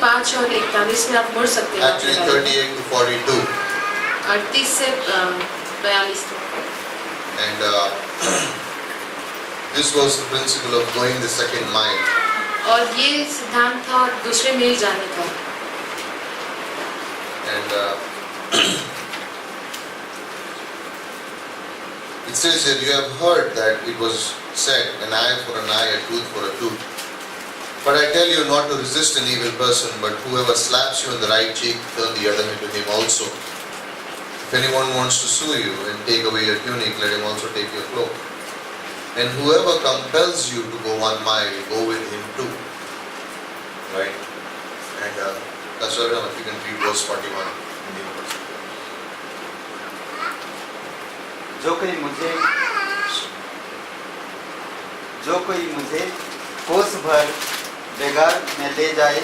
5 और 41 में आप मुड़ सकते हैं। Actually 38 to 42. 38 से 42 तक। And this was the principle of going the second mile. और ये सिद्धांत था दूसरे मील जाने का। And it says here, you have heard that it was said, an eye for an eye, a tooth for a tooth. But I tell you not to resist an evil person, but whoever slaps you on the right cheek, turn the other to him also. If anyone wants to sue you and take away your tunic, let him also take your cloak. And whoever compels you to go 1 mile, go with him too. Right? And Pastor Abraham, if you can read verse 41. जो कोई मुझे कोस भर बेगार में ले जाए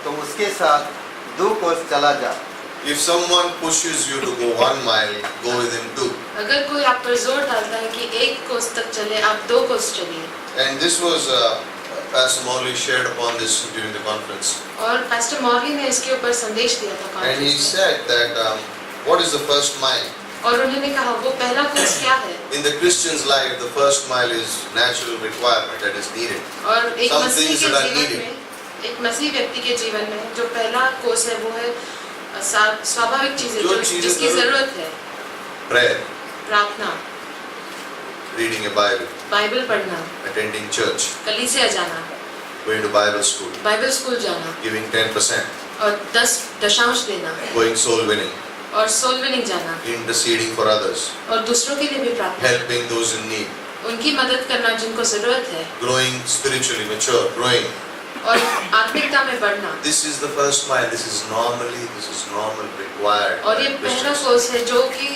तो उसके साथ 2 कोस चला जा। If someone pushes you to go 1 mile, go with him too. अगर कोई आप पर जोर डालता है कि 1 कोस तक चले, आप 2 कोस चलिए। And this was Pastor Morley shared upon this during the conference. और पास्टर मॉर्ली ने इसके ऊपर संदेश दिया था And he कॉन्फ्रेंस में। said that what is the first mile? और उन्होंने कहा वो पहला कोस क्या है? In the Christian's life, the first mile is natural requirement that is needed. और एक Some मसीह things के that are जीवन needed. में, एक मसीह व्यक्ति के जीवन में जो पहला कोस है वो है स्वाभाविक चीजें जो जो चीजें जिसकी जरूरत है। Prayer, प्रार्थना, reading a Bible, बाइबल पढ़ना, attending church, कलीसिया जाना, going to Bible school, Bible school जाना giving 10%, और 10 दशांश देना going soul winning, और सोल विनिंग जाना interceding for others, और दूसरों के लिए भी प्रार्थना, helping those in need, उनकी मदद करना जिनको जरूरत है growing spiritually, mature, growing. और आत्मिकता में बढ़ना। This is the first mile. This is normal, required. और ये by पहला Christians. कोर्स है जो कि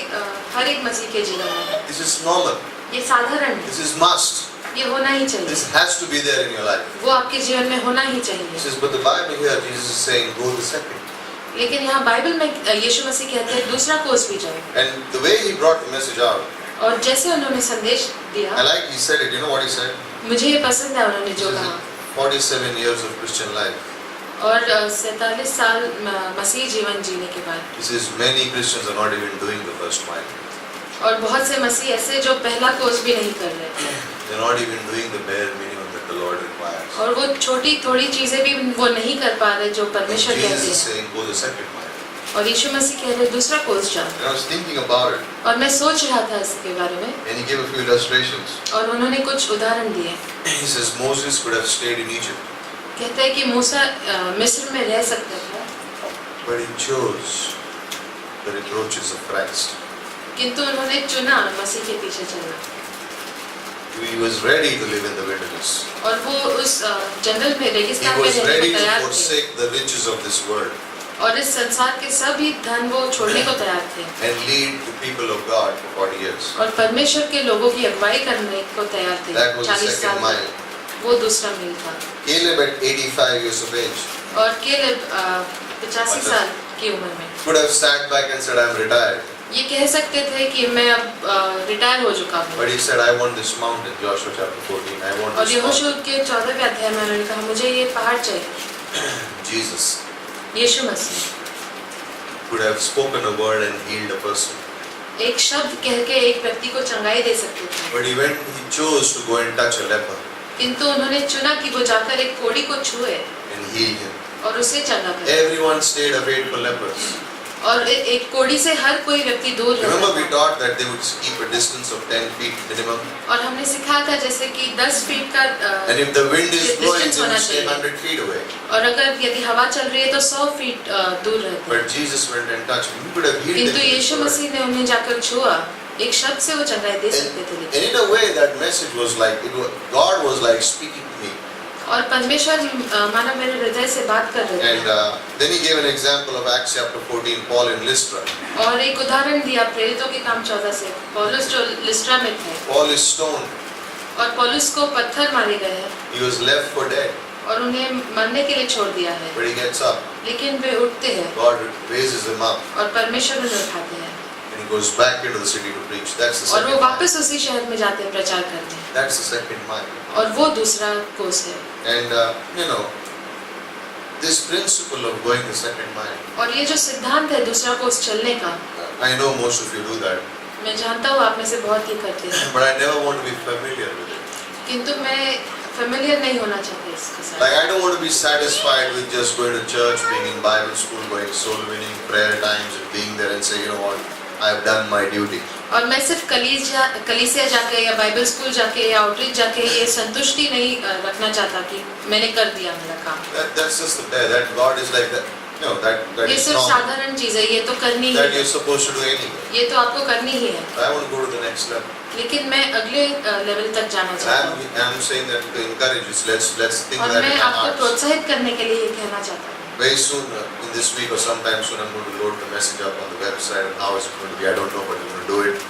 हर एक मसीह के जीवन में है। This is normal. ये साधारण है, This is must. ये होना ही चाहिए, This has to be there in your life. वो आपके जीवन में होना ही He चाहिए। says, but the Bible here, Jesus is saying, go the second. लेकिन यहाँ बाइबल में यीशु मसीह कहते हैं दूसरा कोर्स भी जाओ। And the way he brought the message out, और जैसे उन्होंने संदेश I दिया, like he said it. You know what he said? मुझे ये पसंद है उन्होंने He जो says, कहा। 47 years of Christian life. और 47 साल मसीह जीवन जीने के बाद, He says many Christians are not even doing the first mile. और बहुत से मसीह ऐसे जो पहला कोर्स भी नहीं कर रहे They're not even doing the bare minimum that the Lord requires. और वो छोटी थोड़ी चीजें भी वो नहीं कर पा रहे जो And परमेश्वर Jesus कहते is हैं। saying, go the second mile. और यीशु मसीह कह रहे दूसरा कोर्स जाओ। And I was thinking about it, और मैं सोच रहा था इसके बारे में, and he gave a few illustrations. और उन्होंने कुछ उदाहरण दिए। He says Moses could have stayed in Egypt, कहते हैं कि मूसा मिस्र में रह सकता था, but he chose the reproaches of Christ. किंतु उन्होंने चुना मसीह के पीछे चलना। He was ready to live in the wilderness. और वो उस जंगल में He रेगिस्तान में was रहने ready को to तैयार थे forsake the riches of this world और इस संसार के सभी धन वो छोड़ने को तैयार थे and lead the people of God for 40 years. और परमेश्वर के लोगों की अगुवाई करने को तैयार थे। That was the 40 second साल mile. तक। वो दूसरा मील था। Caleb at 85 years of age और केलेब 85 साल की उम्र में could have sat back and said, I'm retired. ये कह सकते थे कि मैं अब रिटायर हो चुका हूँ। But he said, I want this mountain, Joshua chapter 14. I want और this mountain. यहोशू के 14वें अध्याय में उन्होंने कहा मुझे ये पहाड़ चाहिए। Jesus Yeshu Masih could have spoken a word and healed a person. एक शब्द कह के एक व्यक्ति को चंगाई दे सकते थे, But he chose to go and touch a leper किंतु उन्होंने चुना कि वो जाकर एक कोढ़ी को छुए and heal him. और उसे चंगा करे। Everyone stayed away for lepers. और एक कोढ़ी से हर कोई व्यक्ति दूर Remember we रहता था। taught that they would keep a distance of 10 feet minimum. और हमने सिखाया था जैसे कि 10 फीट का And if the wind is blowing, distance they होना would stay चाहिए। 100 feet away. और अगर यदि हवा चल रही है तो 100 फीट दूर रहते हैं। But Jesus went and touched him. He could have healed him. किंतु with his यीशु word. मसीह ने उन्हें जाकर छुआ, एक शब्द से वो चंगाई दे सकते थे। And in a way that message was like, God was like speaking to me. और परमेश्वर मानो मेरे हृदय से बात कर रहे And थे। then he gave an example of Acts chapter 14, Paul in Lystra. और एक उदाहरण दिया प्रेरितों के काम 14 से, पौलुस जो लिस्ट्रा में थे Paul is stoned. और पौलुस को पत्थर मारे गए हैं He was left for dead. और उन्हें मरने के लिए छोड़ दिया है, But he gets up. लेकिन वे उठते हैं God raises him up. और परमेश्वर उन्हें उठाते हैं And he goes back into the city to preach. That's the और वो second mile. वापस उसी शहर में जाते हैं प्रचार करने। That's the second mile. और वो दूसरा कोर्स है। And you know, this principle of going the second mile, और ये जो सिद्धांत है दूसरा कोर्स चलने का, I know most of you do that, मैं जानता हूँ आप में से बहुत ही करते हैं, but I never want to be familiar with it. किंतु मैं फेमिलियर नहीं होना चाहती इसके साथ. Like I don't want to be satisfied with just going to church, being in Bible school, going soul winning, prayer times and being there and say, you know what, I have done my duty. और मैं सिर्फ कलीसिया जाके या Bible school जाके या outreach जाके ये संतुष्टि नहीं रखना चाहता कि मैंने कर दिया मेरा काम. That's just that God is like that. You know, that ये is सिर्फ normal. साधारण चीज है, ये तो करनी ही That है, you're supposed to do anyway. ये तो आपको करनी ही है. I want to go to the next level. लेकिन मैं अगले लेवल तक जाना चाहता हूँ. I'm saying that to encourage you. Let's think और that in मैं our आपको hearts. प्रोत्साहित करने के लिए ये कहना चाहता हूँ. Very soon, in this week or sometime soon, I'm going to load the message up on the website and how it's going to be. I don't know, but we're going to do it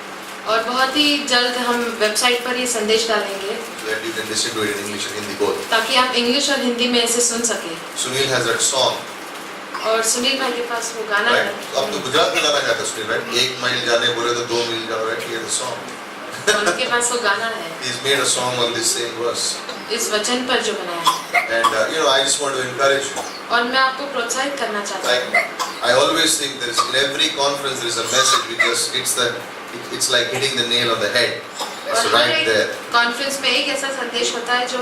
और बहुत ही जल्द हम website पर ये संदेश डालेंगे so that you can listen to it in English and Hindi both. ताकि आप इंग्लिश और हिंदी में इसे सुन सके. Sunil has that song, और सुनील भाई के पास वो गाना right? है, अब तो गुजरात में गाना गाता है Sunil, right? 1 मील जाने बोले तो 2 मील जाओ, right? Here's the song. उनके पास वो गाना है He's made a song on this same verse. इस वचन पर जो बनाया है. And you know, I just want to encourage you. और मैं आपको प्रोत्साहित करना चाहता हूँ. Like I always think there's in every conference there is a message which just it's like hitting the nail on the head. It's और हर right एक there, conference में एक ऐसा संदेश होता है जो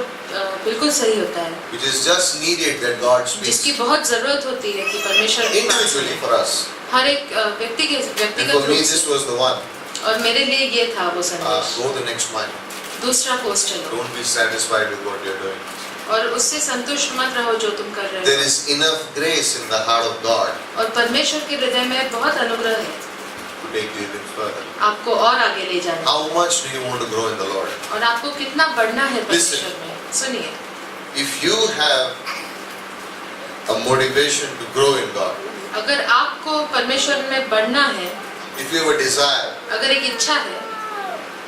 बिल्कुल सही होता है, which is just needed that God speaks जिसकी बहुत जरूरत होती है कि परमेश्वर की बात individually सुने. for us. हर एक And व्यक्तिगत for me, रूप से. this was the one. और मेरे लिए ये था वो संदेश. Go the next mile. दूसरा कोर्स चलो Don't be satisfied with what you're doing. और उससे संतुष्ट मत रहो जो तुम कर रहे There हो. is enough grace in the heart of God और परमेश्वर के हृदय में बहुत अनुग्रह है to take you even further. आपको और आगे ले जाने. How much do you want to grow in the Lord? और आपको कितना बढ़ना है Listen. परमेश्वर में. सुनिए, If you have a motivation to grow in God, अगर आपको परमेश्वर में बढ़ना है, if you have a desire, अगर एक इच्छा है,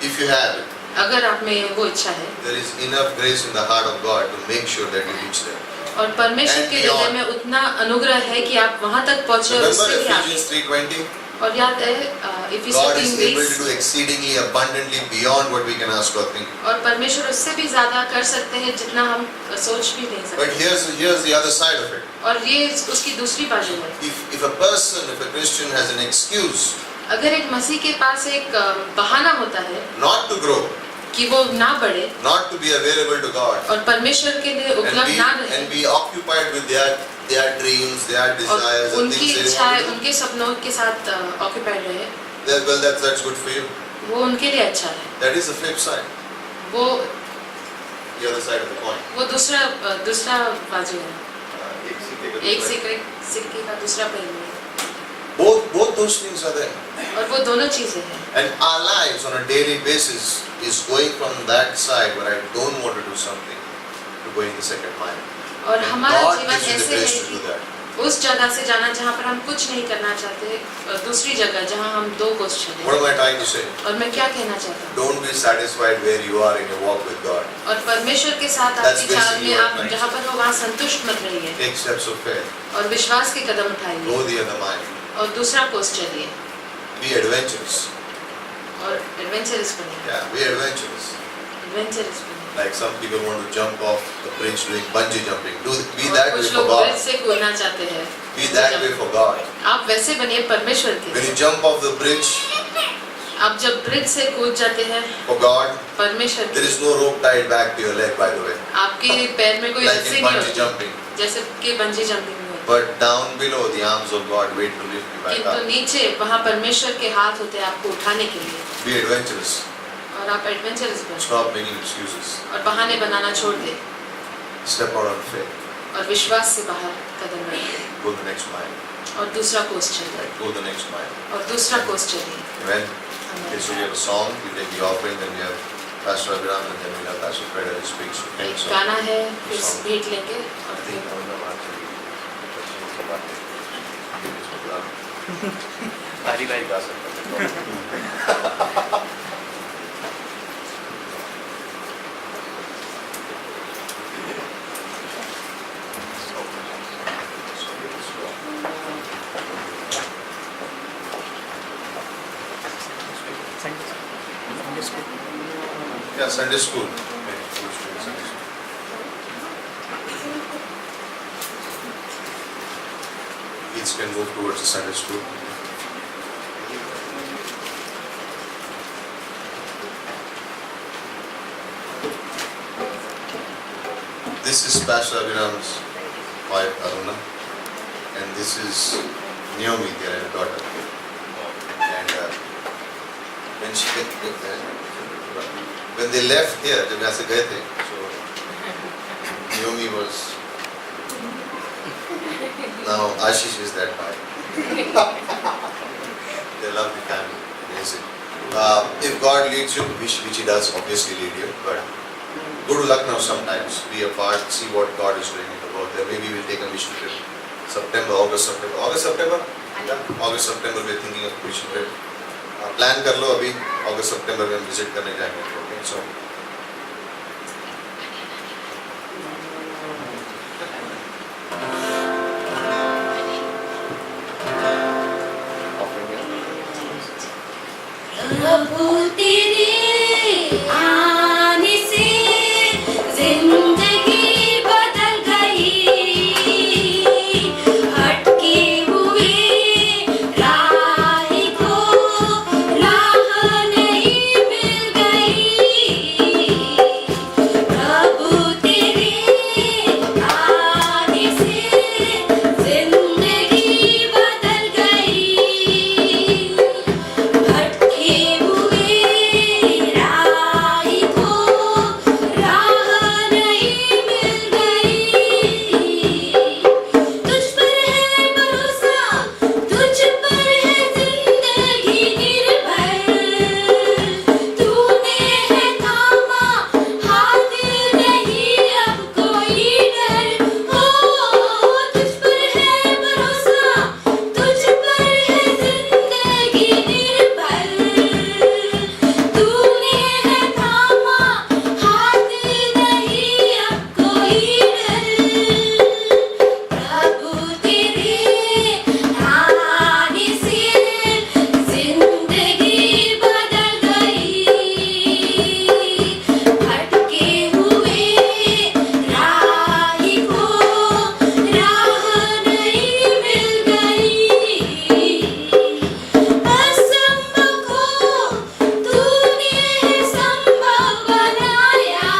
if you have it, अगर आप में वो इच्छा है, there is enough grace in the heart of God to make sure that you reach there. और परमेश्वर And के हृदय beyond. में उतना अनुग्रह है कि आप वहां तक पहुंचे और Remember उससे भी आगे. Ephesians 3:20? और याद है इफिसियों God is able 3:20, to do exceedingly abundantly beyond what we can ask or think. और परमेश्वर उससे भी ज्यादा कर सकते हैं जितना हम सोच भी नहीं But सकते. here's the other side of it. और ये उसकी दूसरी बाजू है. If a person, if a Christian has an excuse अगर एक मसीह के पास एक बहाना होता है not to grow, कि वो ना बढ़े not to be available to God, और परमेश्वर के लिए उपलब्ध ना रहे and be occupied with their dreams, their desires, और and उनकी things they इच्छाएं, want to do, उनके सपनों के साथ ऑक्यूपाइड रहे, well, that's good for you. वो उनके लिए अच्छा है. That is the flip side, वो the other side of the coin. वो दूसरा बाजू है. एक एक सिक्के का दूसरा पहलू है. Both those things are there. और वो दोनों चीजें हैं. And our lives on a daily basis is going from that side where I don't want to do something to going the second mile. और And हमारा God जीवन gives you the ऐसे grace है to do कि that. उस जगह से जाना जहाँ पर हम कुछ नहीं करना चाहते, दूसरी जगह जहाँ हम 2 कोस चले. What am I trying to say? और मैं क्या कहना चाहता हूँ, Don't be satisfied where you are in your walk with God. और परमेश्वर के साथ That's आपकी चाल basically में what आप I'm जहाँ पर हो वहाँ संतुष्ट मत रहिए Take steps of faith. और विश्वास के कदम उठाइए Go the other mile. और दूसरा कोस चलिए Be adventurous. और एडवेंचरस बनिए. Yeah, be adventurous. एडवेंचरस बनिए. Like some people want to jump off the bridge doing bungee jumping. Be और that way कुछ for लोग God. ब्रिज से कूदना चाहते हैं. Be that way for God. आप वैसे बनिए परमेश्वर के. When you jump off the bridge आप जब ब्रिज से कूद जाते हैं for God, परमेश्वर there के, is no rope tied back to your leg, by the way. आपके पैर में कोई Like रस्सी in नहीं bungee होती jumping. जैसे कि बंजी जंपिंग में होती. But down below, the arms of God wait to lift you back किंतु up. नीचे वहाँ परमेश्वर के हाथ होते हैं आपको उठाने के लिए. Be adventurous. और आप एडवेंचरस बनो Stop making excuses. और बहाने बनाना छोड़ दे Step out on faith. और विश्वास से बाहर कदम रखें Go the next mile. और दूसरा कोस चलिए Right? Go the next mile. और दूसरा कोस चलिए. Amen. Amen. Okay, so we have a song. We take the offering. Then we have Pastor Abhiram, and then we have Pastor Fred as he speaks. Okay, एक so गाना है, फिर भेंट लेंगे I और think फिर हरी भाई गा सकते हैं। Yeah, Sunday school. Okay, Sunday school. Kids can move towards the Sunday school. This is Pastor Abhiram's wife Aruna, and this is Naomi, their daughter. And when they left here, जब यहाँ से गए थे, so Naomi was, now Ashish is that guy. They love the family, amazing. If God leads you, which He does obviously lead you, but go to Lucknow sometimes, be a part, see what God is doing in the world there. Maybe we'll take a mission trip. August, September. August, September we're thinking of mission trip. Plan कर लो अभी, August, September में visit करने जाएंगे. Okay, so. प्रभु तेरे आने से जिंदगी बदल गई, अटके हुए राह को राह नहीं मिल गई। प्रभु तेरे आने से जिंदगी बदल गई, अटके हुए राह को राह नहीं मिल गई। तुझ पर है भरोसा, तुझ पर है जिंदगी निर्भर, तूने है थामा हाथ, नहीं अब कोई डर। हो तुझ पर है भरोसा, तुझ पर है जिंदगी निर्भर, तूने है थामा हाथ, नहीं अब कोई डर। प्रभु तेरे आने से जिंदगी बदल गई, भटके हुए राह को राह नहीं मिल गई। असंभव को तूने संभव बनाया,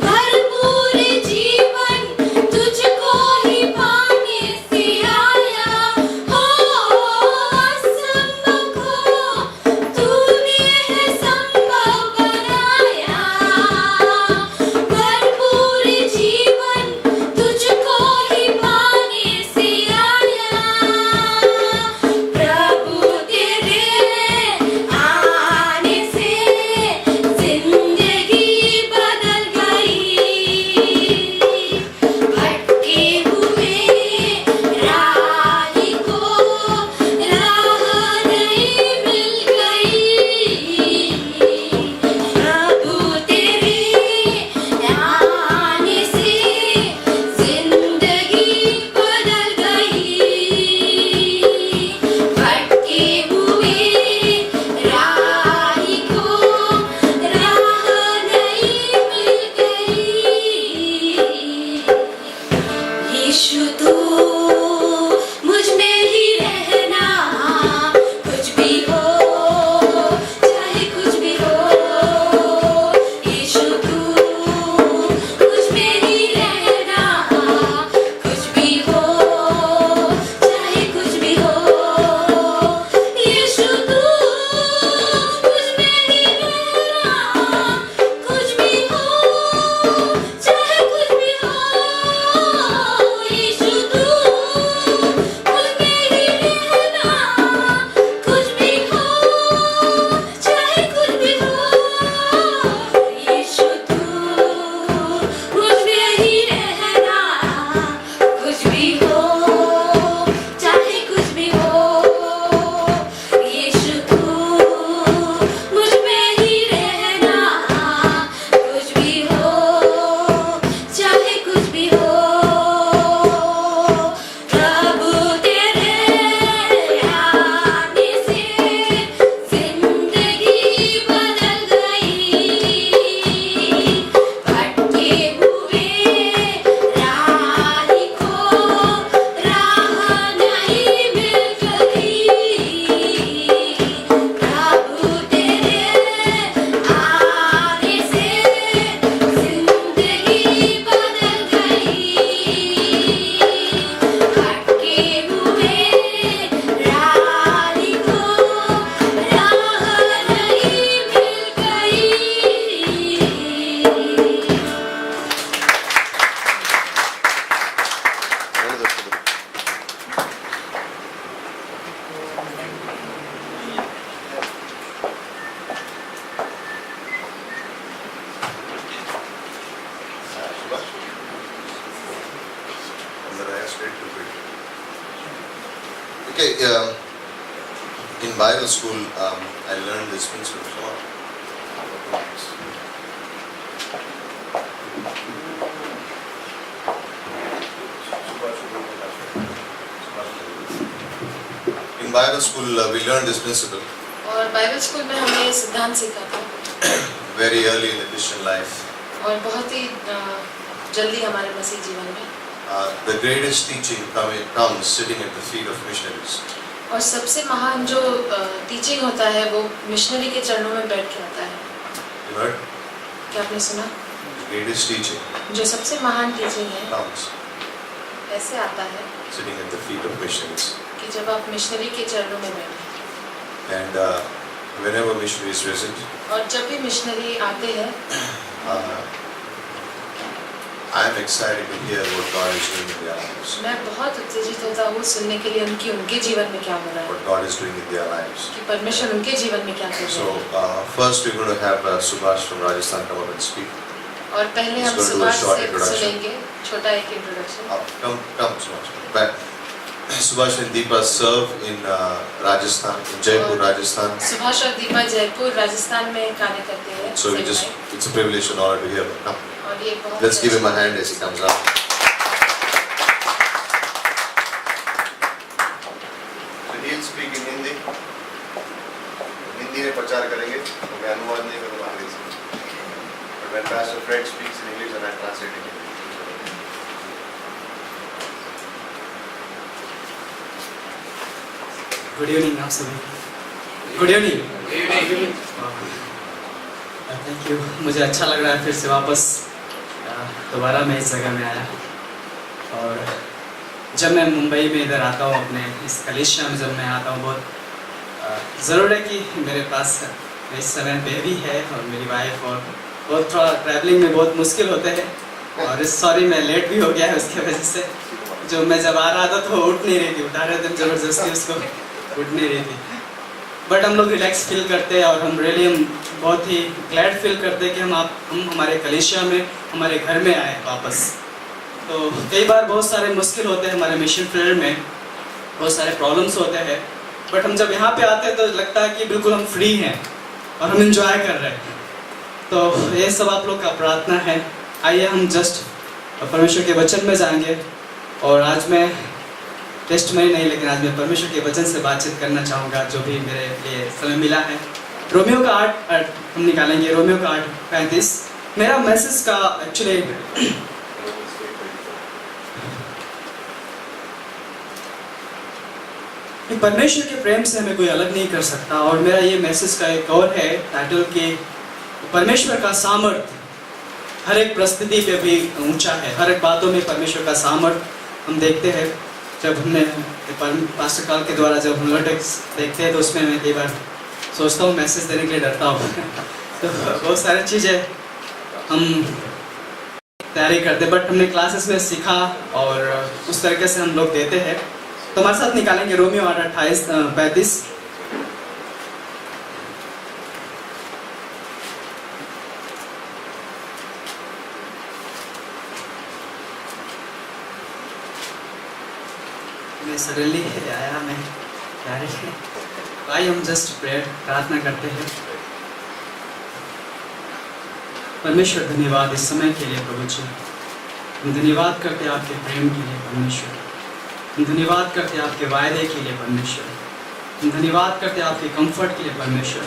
भरपूर जीवन तुझको ही पाने से आया। हो असंभव को तूने संभव बनाया, भरपूर जीवन तुझको ही पाने से आया। प्रभु तेरे आने से जिंदगी बदल गई, भटके हुए राह को राह नहीं मिल गई। प्रभु तेरे आने से जिंदगी बदल गई, भटके हुए राह को राह नहीं मिल गई। यीशु तू मुझ में ही रहना, कुछ भी हो चाहे कुछ भी हो। यीशु तू मुझ में ही रहना, कुछ भी हो चाहे कुछ भी हो। यीशु तू मुझ में ही रहना, कुछ भी हो चाहे कुछ भी हो। यीशु तू little bit. Okay, in Bible school, I learned this principle. In Bible school, we learned this principle और बाइबल स्कूल में हमने ये सिद्धांत सीखा था very early in the Christian life. और बहुत ही जल्दी हमारे मसीह जीवन में। The greatest teaching comes sitting at the feet of missionaries. और सबसे महान जो टीचिंग होता है वो मिशनरी के चरणों में बैठ के आता है। You heard? क्या आपने सुना? The greatest teaching जो सबसे महान टीचिंग है comes ऐसे आता है sitting at the feet of missionaries. कि जब आप मिशनरी के चरणों में बैठे And whenever missionaries visit, और जब भी मिशनरी आते हैं I am excited to hear what God is doing in their lives. मैं बहुत उत्तेजित होता हूँ सुनने के लिए उनके जीवन में क्या हो रहा है What God is doing in their lives. कि परमेश्वर उनके जीवन में क्या कर रहे So हैं। first we're going to have Subhash from Rajasthan come up and speak. और पहले He's हम going to do a Subhash short से introduction. सुनेंगे छोटा एक introduction. Come Subhash. Back. Subhash and Deepa serve in Rajasthan, in Jaipur, Rajasthan. Subhash और दीपा जयपुर राजस्थान में कार्य करते हैं। So it's a privilege and honor to hear them. Come. और ये बहुत Let's give him a hand as he comes up. So he'll speak in Hindi. Hindi में प्रचार करेंगे, तो मैं अनुवाद नहीं करूँगा अंग्रेजी में. But when Pastor Fred speaks in English, then I translate it in English. Good evening आप सभी। Good evening. Thank you. मुझे अच्छा लग रहा है फिर से वापस दोबारा मैं इस जगह में आया। और जब मैं मुंबई में इधर आता हूँ अपने इस कलेशिया में जब मैं आता हूँ बहुत ज़रूर है कि मेरे पास इस समय बेबी है और मेरी वाइफ और बहुत थोड़ा ट्रैवलिंग में बहुत मुश्किल होते हैं और सॉरी मैं लेट भी हो गया है उसकी वजह से। जो मैं जब आ रहा था तो उठ नहीं रही थी, उठा रहे थे ज़बरदस्ती उसको, उठ नहीं रही थी। बट हम लोग रिलैक्स फील करते हैं और हम बहुत ही ग्लैड फील करते हैं कि हम हमारे कलेशिया में हमारे घर में आए वापस। तो कई बार बहुत सारे मुश्किल होते हैं हमारे मिशन फील्ड में, बहुत सारे प्रॉब्लम्स होते हैं, बट हम जब यहाँ पे आते हैं तो लगता है कि बिल्कुल हम फ्री हैं और हम इंजॉय कर रहे हैं। तो ये सब आप लोग का प्रार्थना है। आइए हम जस्ट परमेश्वर के वचन में जाएंगे। और आज मैं टेस्ट में नहीं, लेकिन आज मैं परमेश्वर के वचन से बातचीत करना चाहूँगा जो भी मेरे लिए समय मिला है। रोमियो का 8 हम निकालेंगे, रोमियो का 8:35। मेरा मैसेज का एक्चुअली परमेश्वर के प्रेम से हमें कोई अलग नहीं कर सकता। और मेरा ये मैसेज का एक और है टाइटल कि परमेश्वर का सामर्थ हर एक परिस्थिति पे भी ऊंचा है। हर एक बातों में परमेश्वर का सामर्थ हम देखते हैं। जब हमने पास्टर काल के द्वारा जब हम टेक्स्ट देखते हैं तो उसमें मैं कई बार सोचता हूँ, मैसेज देने के लिए डरता हूँ। तो बहुत सारी चीज़ें हम तैयारी करते, बट हमने क्लासेस में सीखा और उस तरीके से हम लोग देते हैं। तो हमारे साथ निकालेंगे रोमियो 8:35। सडनली आया मैं भाई, हम जस्ट प्रार्थना करते हैं। परमेश्वर धन्यवाद इस समय के लिए प्रभु जी। हम धन्यवाद करते हैं आपके प्रेम के लिए परमेश्वर। हम धन्यवाद करते हैं आपके वायदे के लिए परमेश्वर। हम धन्यवाद करते हैं आपके कंफर्ट के लिए परमेश्वर।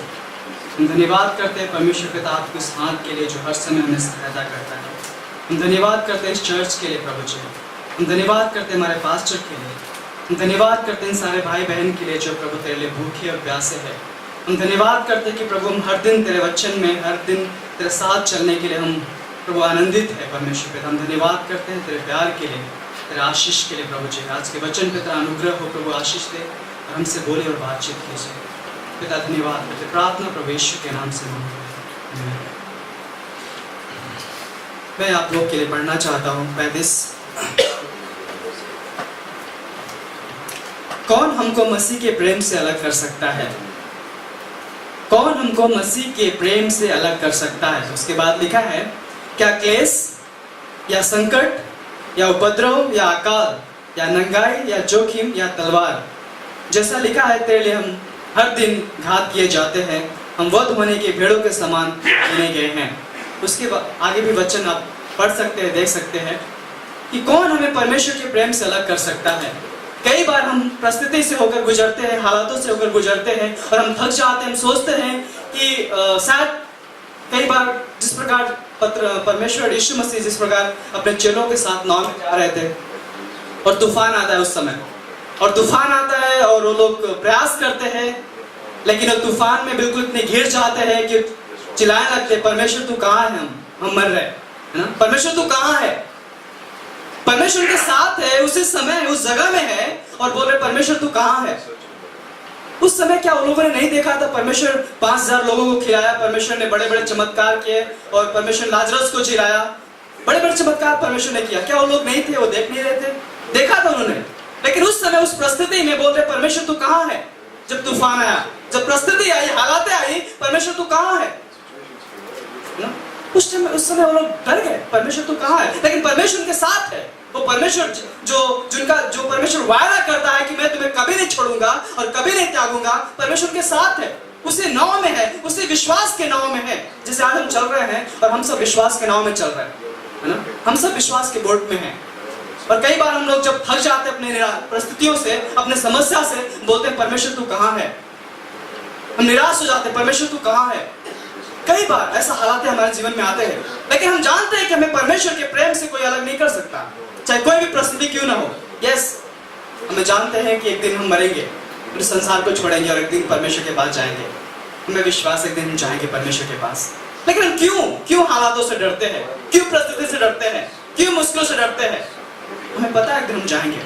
हम धन्यवाद करते हैं परमेश्वर पिता आपके उस हाथ के लिए जो हर समय हमें सहायता करता है। हम धन्यवाद करते हैं इस चर्च के लिए प्रभु जी। हम धन्यवाद करते हैं हमारे पास्टर के लिए। हम धन्यवाद करते हैं इन सारे भाई बहन के लिए जो प्रभु तेरे लिए भूखे और प्यासे हैं। हम धन्यवाद करते हैं कि प्रभु हम हर दिन तेरे वचन में, हर दिन तेरे साथ चलने के लिए हम प्रभु आनंदित है परमेश्वर पिता। हम धन्यवाद करते हैं तेरे प्यार के लिए, तेरे आशीष के लिए प्रभु जी। आज के वचन पे तेरा अनुग्रह हो प्रभु, आशीष दे और हमसे बोले और बातचीत कीजिए पिता। धन्यवाद करते, प्रार्थना प्रभु यीशु के नाम से मांगते हैं। मैं आप लोग के लिए पढ़ना चाहता हूँ 35। कौन हमको मसीह के प्रेम से अलग कर सकता है? कौन हमको मसीह के प्रेम से अलग कर सकता है? उसके बाद लिखा है, क्या क्लेश या संकट या उपद्रव या अकाल या नंगाई या जोखिम या तलवार, जैसा लिखा है तेरे लिए हम हर दिन घात किए जाते हैं, हम वध होने के भेड़ों के समान चुने गए हैं। उसके आगे भी वचन आप पढ़ सकते हैं, देख सकते हैं कि कौन हमें परमेश्वर के प्रेम से अलग कर सकता है। कई बार हम परिस्थिति से होकर गुजरते हैं, हालातों से होकर गुजरते हैं और हम थक जाते हैं। हम सोचते हैं कि शायद कई बार जिस प्रकार परमेश्वर यीशु मसीह जिस प्रकार अपने चेलों के साथ नाव में जा रहे थे और तूफान आता है उस समय, और तूफान आता है और वो लोग प्रयास करते हैं, लेकिन वो तूफान में बिल्कुल इतने घिर जाते हैं कि चिल्लाने लगते, परमेश्वर तू कहाँ है, हम मर रहे हैं ना, परमेश्वर तू कहाँ है। परमेश्वर के साथ है, उसी समय उस जगह में है और बोल रहे परमेश्वर तू कहाँ है। उस समय क्या उन लोगों ने नहीं देखा था? परमेश्वर 5000 लोगों को खिलाया, परमेश्वर ने बड़े बड़े चमत्कार किए और परमेश्वर लाजरस को जिलाया, बड़े बड़े चमत्कार परमेश्वर ने किया। क्या वो लोग नहीं थे? वो देख नहीं रहे थे? देखा था उन्होंने, लेकिन उस समय उस परिस्थिति में बोल रहे परमेश्वर तू कहाँ है। जब तूफान आया, जब परिस्थिति आई, हालातें आई, परमेश्वर तू कहाँ है ना? उस समय वो लोग डर गए, परमेश्वर तू कहाँ है। लेकिन परमेश्वर उनके साथ है। वो परमेश्वर जो परमेश्वर वायदा करता है कि मैं तुम्हें कभी नहीं छोड़ूंगा और कभी नहीं त्यागूंगा, परमेश्वर के साथ है, उसी नाव में है, उसी विश्वास के नाव में है जिसे आज हम चल रहे हैं। और हम सब विश्वास के नाव में चल रहे हैं, है ना? हम सब विश्वास के बोट में हैं। और कई बार हम लोग जब थक जाते हैं अपने परिस्थितियों से, अपने समस्या से, बोलते हैं परमेश्वर तू कहाँ है। हम निराश हो जाते हैं, परमेश्वर तू कहाँ है। कई बार ऐसा हालात हमारे जीवन में आते हैं, लेकिन हम जानते हैं कि हमें परमेश्वर के प्रेम से कोई अलग नहीं कर सकता, चाहे कोई भी परिस्थिति क्यों ना हो। यस, हमें जानते हैं कि एक दिन हम मरेंगे, इस संसार को छोड़ेंगे और एक दिन परमेश्वर के पास जाएंगे। हमें विश्वास है एक दिन हम जाएंगे परमेश्वर के पास। लेकिन हम क्यों हालातों से डरते हैं, क्यों परिस्थिति से डरते हैं, क्यों मुश्किलों से डरते हैं? हमें पता है एक दिन हम जाएंगे,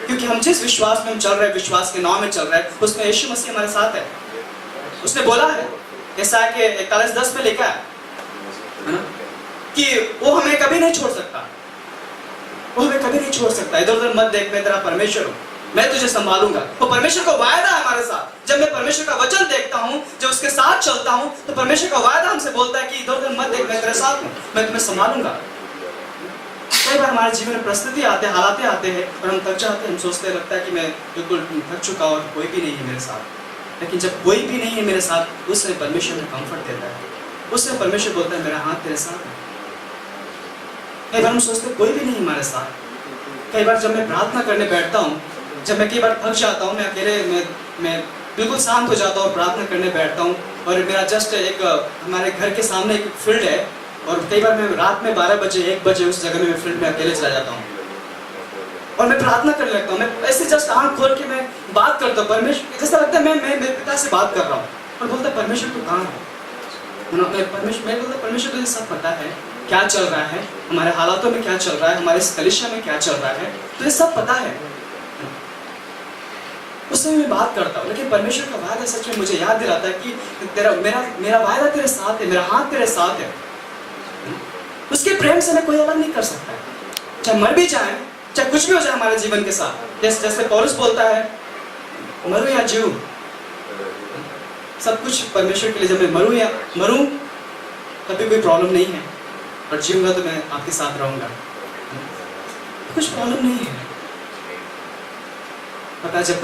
क्योंकि हम जिस विश्वास में हम चल रहे हैं, विश्वास के नाम में चल रहे हैं, उसमें यीशु मसीह हमारे साथ है। उसने बोला है, यशायाह के 41:10 में लिखा है ना, कि वो हमें कभी नहीं छोड़ सकता, वो हमें कभी नहीं छोड़ सकता। इधर उधर मत देख, मैं तेरा परमेश्वर हूँ, मैं तुझे संभालूंगा। तो परमेश्वर का वायदा है हमारे साथ। जब मैं परमेश्वर का वचन देखता हूँ, जब उसके साथ चलता हूँ, तो परमेश्वर का वायदा हमसे बोलता है कि इधर उधर मत देख, मैं तेरे साथ हूँ, मैं तुम्हें संभालूंगा। कई बार हमारे जीवन में परिस्थिति आते हैं, हालातें आते हैं और हम थक जाते हैं। हम सोचते हैं, लगता है कि मैं बिल्कुल थक चुका और कोई भी नहीं है मेरे साथ। लेकिन जब कोई भी नहीं है मेरे साथ, उस समय परमेश्वर हमें कंफर्ट देता है। उस समय परमेश्वर बोलता है मेरा हाथ तेरे साथ है। कई बार हम सोचते हैं कोई भी नहीं हमारे साथ। कई बार जब मैं प्रार्थना करने बैठता हूँ, जब मैं कई बार थक जाता हूँ, मैं अकेले मैं बिल्कुल शांत हो जाता हूँ और प्रार्थना करने बैठता हूँ, और मेरा जस्ट एक हमारे घर के सामने एक फील्ड है, और कई बार मैं रात में 12 बजे 1 बजे उस जगह में मैं फील्ड में अकेले चला जाता हूँ और मैं प्रार्थना करने लगता हूँ। मैं ऐसे जस्ट आँख खोल के मैं बात करता हूँ परमेश्वर, जैसा लगता है मैं मेरे पिता से बात कर रहा हूँ। और बोलता है परमेश्वर तू कहाँ है। मैं बोलता परमेश्वर तुझे सब पता है क्या चल रहा है, हमारे हालातों में क्या चल रहा है, हमारे इस कलीसिया में क्या चल रहा है, तुझे सब पता है। उससे मैं बात करता हूँ, लेकिन परमेश्वर का वायदा सच में मुझे याद दिलाता है कि तेरा मेरा वायदा तेरे साथ है, मेरा हाथ तेरे साथ है। उसके प्रेम से मैं कोई अलग नहीं कर सकता है। चाहे मर भी जाए, चाहे कुछ भी हो जाए हमारे जीवन के साथ, जैसे पौलुस बोलता है मरूं या जीऊं, सब कुछ परमेश्वर के लिए। जब मैं मरूं तभी कोई प्रॉब्लम नहीं है, और जीऊंगा तो मैं आपके साथ रहूंगा, कुछ प्रॉब्लम नहीं है। पता है जब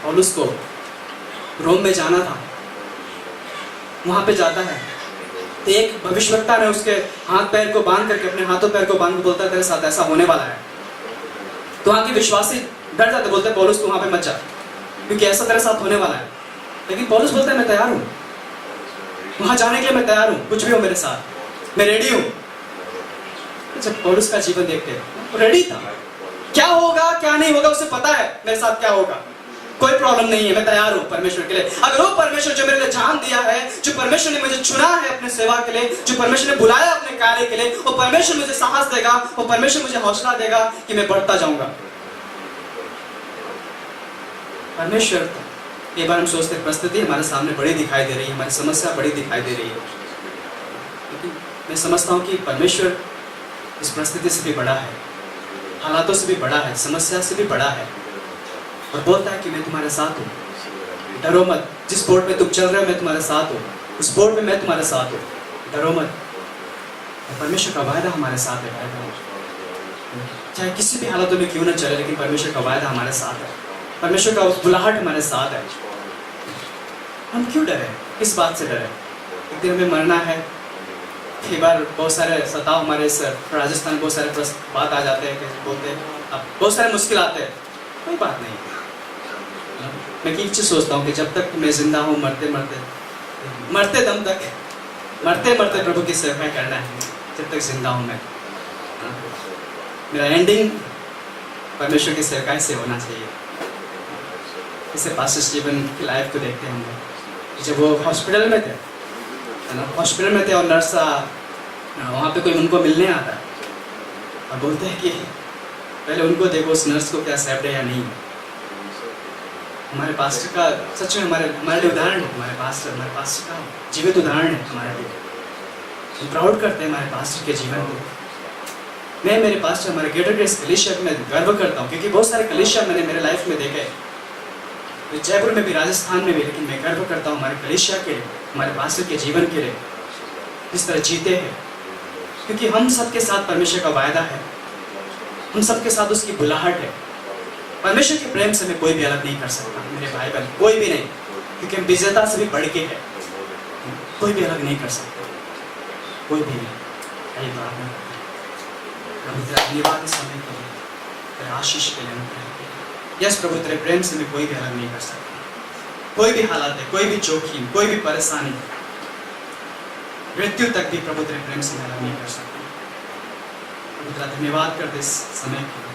पौलुस को रोम में जाना था, वहां पे जाता है तो एक भविष्यवक्ता ने उसके हाथ पैर को बांध करके, अपने हाथों पैर को बांध के बोलता है तेरे साथ ऐसा होने वाला है। तो वहां के विश्वासी डर जाते, बोलते पौलुस तू वहां पे मत जा, क्योंकि ऐसा तेरे साथ होने वाला है। लेकिन पौलुस बोलता है मैं तैयार हूँ, वहां जाने के लिए मैं तैयार हूँ, कुछ भी हो मेरे साथ, मैं रेडी हूँ। जब पौलुस का जीवन देखते वो रेडी था, क्या होगा क्या नहीं होगा उसे पता है मेरे साथ क्या होगा, कोई प्रॉब्लम नहीं है, मैं तैयार हूँ परमेश्वर के लिए। अगर वो परमेश्वर जो मेरे लिए जान दिया है, जो परमेश्वर ने मुझे चुना है अपने सेवा के लिए, जो परमेश्वर ने बुलाया अपने कार्य के लिए, वो परमेश्वर मुझे साहस देगा, वो परमेश्वर मुझे हौसला देगा कि मैं बढ़ता जाऊंगा। परमेश्वर, एक बार हम सोचते हैं परिस्थिति हमारे सामने बड़ी दिखाई दे रही है, हमारी समस्या बड़ी दिखाई दे रही है, लेकिन मैं समझता हूँ कि परमेश्वर इस परिस्थिति से भी बड़ा है, हालातों से भी बड़ा है, समस्या से भी बड़ा है, और बोलता है कि मैं तुम्हारे साथ हूँ, डरो मत। जिस बोर्ड में तुम चल रहे हो मैं तुम्हारे साथ हूँ, उस बोर्ड में मैं तुम्हारे साथ हूँ, डरो मत। परमेश्वर का वायदा हमारे साथ है भाई। चाहे किसी भी हालतों में क्यों ना चले, लेकिन परमेश्वर का वायदा हमारे साथ है, परमेश्वर का बुलाहट हमारे साथ है। हम क्यों डरे, किस बात से डरे? एक दिन हमें मरना है। कई बार बहुत सारे सताव हमारे इस राजस्थान में बहुत सारे बात आ जाते हैं कि बोलते हैं अब बहुत सारे मुश्किल आते हैं, कोई बात नहीं। मैं एक चीज़ सोचता हूँ कि जब तक मैं जिंदा हूँ, मरते दम तक, मरते प्रभु की सेवा करना है। जब तक जिंदा हूँ मैं, मेरा एंडिंग परमेश्वर की सेवकाई से होना चाहिए। इसे पास्टर स्टीवन की लाइफ को देखते हैं हम लोग। जब वो हॉस्पिटल में थे, हॉस्पिटल में थे और नर्स वहाँ पे कोई उनको मिलने आता है और बोलते हैं कि पहले उनको देखो उस नर्स को क्या एक्सेप्ट है या नहीं। हमारे पास्टर का सच में हमारे लिए उदाहरण है। हमारे पास्टर का जीवित उदाहरण है हमारे लिए। हम प्राउड करते हैं हमारे पास्टर के जीवन को। मैं मेरे पास्टर हमारे ग्रेटर ग्रेस कलीसिया में गर्व करता हूँ, क्योंकि बहुत सारे कलीसिया मैंने मेरे लाइफ में देखे, जयपुर में भी, राजस्थान में भी, लेकिन मैं गर्व करता हूँ हमारे कलीसिया के लिए, हमारे पास्टर के जीवन के लिए, इस तरह जीते हैं। क्योंकि हम सबके साथ परमेश्वर का वायदा है, हम सबके साथ उसकी बुलाहट है। परमेश्वर के प्रेम से मैं कोई भी अलग नहीं कर सकता मेरे भाई बहन, कोई भी नहीं, क्योंकि हम विजेता से भी बढ़ के है, कोई भी अलग नहीं कर सकता, कोई भी नहीं। यही प्रार्थना करते हैं प्रभु तेरा धन्यवाद इस समय के लिए, तेरे आशीष के लिए। यस प्रभु तेरे प्रेम से मैं कोई भी अलग नहीं कर सकता। कोई भी हालत है, कोई भी जोखिम, कोई भी परेशानी, मृत्यु तक भी प्रभु तेरे प्रेम से मैं अलग नहीं कर सकता। प्रभु तेरा धन्यवाद करते इस समय के लिए।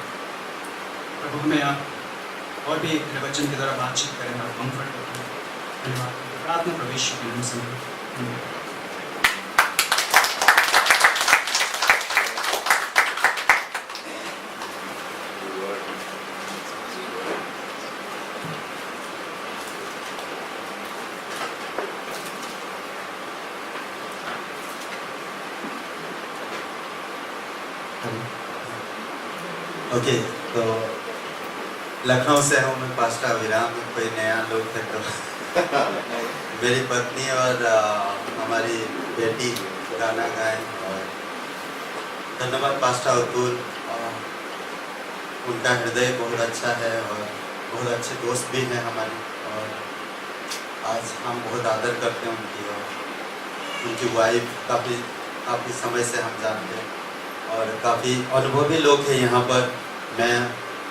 प्रभु हमें आप और भी तेरे वचन के द्वारा बातचीत करें और कम्फर्ट करें। धन्यवाद प्रार्थना प्रभु यीशु के नाम से। ओके, तो लखनऊ से हूँ मैं, पास्टर अभिराम। कोई नया लोग थे तो मेरी पत्नी और हमारी बेटी गाना गाए। और धन्यवाद पास्टर अतुल, उनका हृदय बहुत अच्छा है और बहुत अच्छे दोस्त भी हैं हमारे। और आज हम बहुत आदर करते हैं उनकी, और उनकी वाइफ काफ़ी समय से हम जानते हैं और काफ़ी अनुभवी लोग हैं यहाँ पर। मैं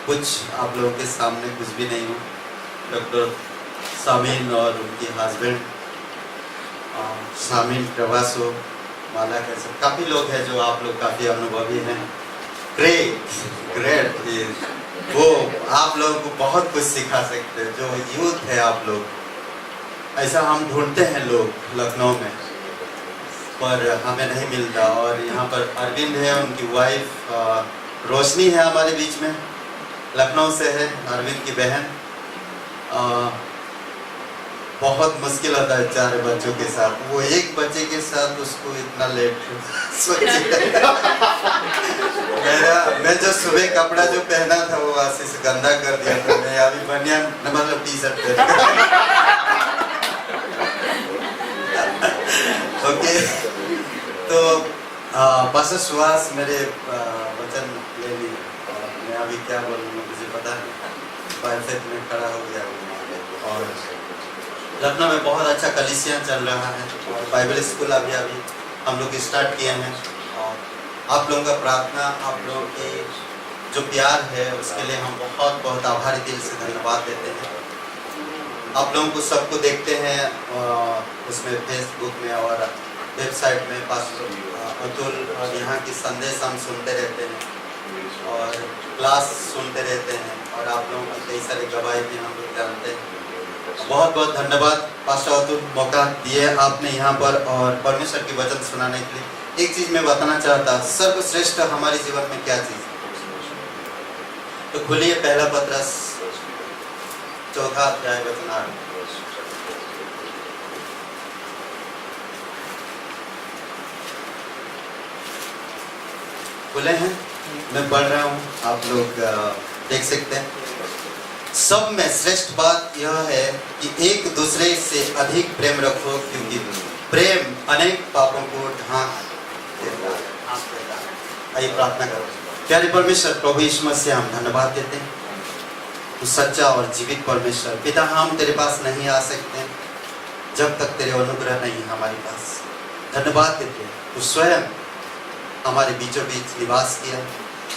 कुछ आप लोगों के सामने कुछ भी नहीं हूँ। डॉक्टर सामीन और उनकी हस्बैंड सामीन प्रवासो माला के सब काफ़ी लोग हैं जो आप लोग काफ़ी अनुभवी हैं। ग्रेट वो आप लोगों को बहुत कुछ सिखा सकते हैं। जो यूथ है आप लोग, ऐसा हम ढूंढते हैं लोग लखनऊ में, पर हमें नहीं मिलता। और यहाँ पर अरविंद है, उनकी वाइफ रोशनी है हमारे बीच में, लखनऊ से है, अरविंद की बहन। बहुत मुश्किल होता है 4 बच्चों के साथ, वो एक बच्चे के साथ उसको इतना लेट मैं जो सुबह कपड़ा जो पहना था वो आशीष गंदा कर दिया था। मैं अभी बनियान मतलब टी-शर्ट ओके, तो पास्टर सुहास मेरे वचन ले ली और मैं अभी क्या बोलूँगा मुझे पता नहीं। परफेक्ट में खड़ा हो गया और लखनऊ में बहुत अच्छा कलीसिया चल रहा है और बाइबल स्कूल अभी हम लोग स्टार्ट किए हैं। और आप लोगों का प्रार्थना, आप लोगों की जो प्यार है उसके लिए हम बहुत बहुत आभारी दिल से धन्यवाद देते हैं। आप लोगों को सबको देखते हैं उसमें फेसबुक में और वेबसाइट में पास्टर अतुल और यहाँ की संदेश हम सुनते रहते हैं और क्लास सुनते रहते हैं और आप लोगों की कई सारी गवाही भी हम लोग जानते हैं। बहुत बहुत धन्यवाद पास्टर अतुल, मौका दिए आपने यहाँ पर और परमेश्वर की वचन सुनाने के लिए। एक चीज़ मैं बताना चाहता, सर्वश्रेष्ठ हमारे जीवन में क्या चीज़ है? तो खोलिए पहला पत्रस 4 अध्याय वचन 8। खुले हैं, मैं पढ़ रहा हूँ, आप लोग देख सकते हैं। सब में श्रेष्ठ बात यह है कि एक दूसरे से अधिक प्रेम रखो, क्योंकि प्रेम अनेक पापों को ढांक देता है। आइए प्रार्थना करो। प्यारे परमेश्वर प्रभु यीशु मसीह हम धन्यवाद देते हैं, तू सच्चा और जीवित परमेश्वर। पिता हम तेरे पास नहीं आ सकते जब तक तेरे अनुग्रह नहीं हमारे पास। धन्यवाद देते हैं तू स्वयं हमारे बीचों बीच निवास किया,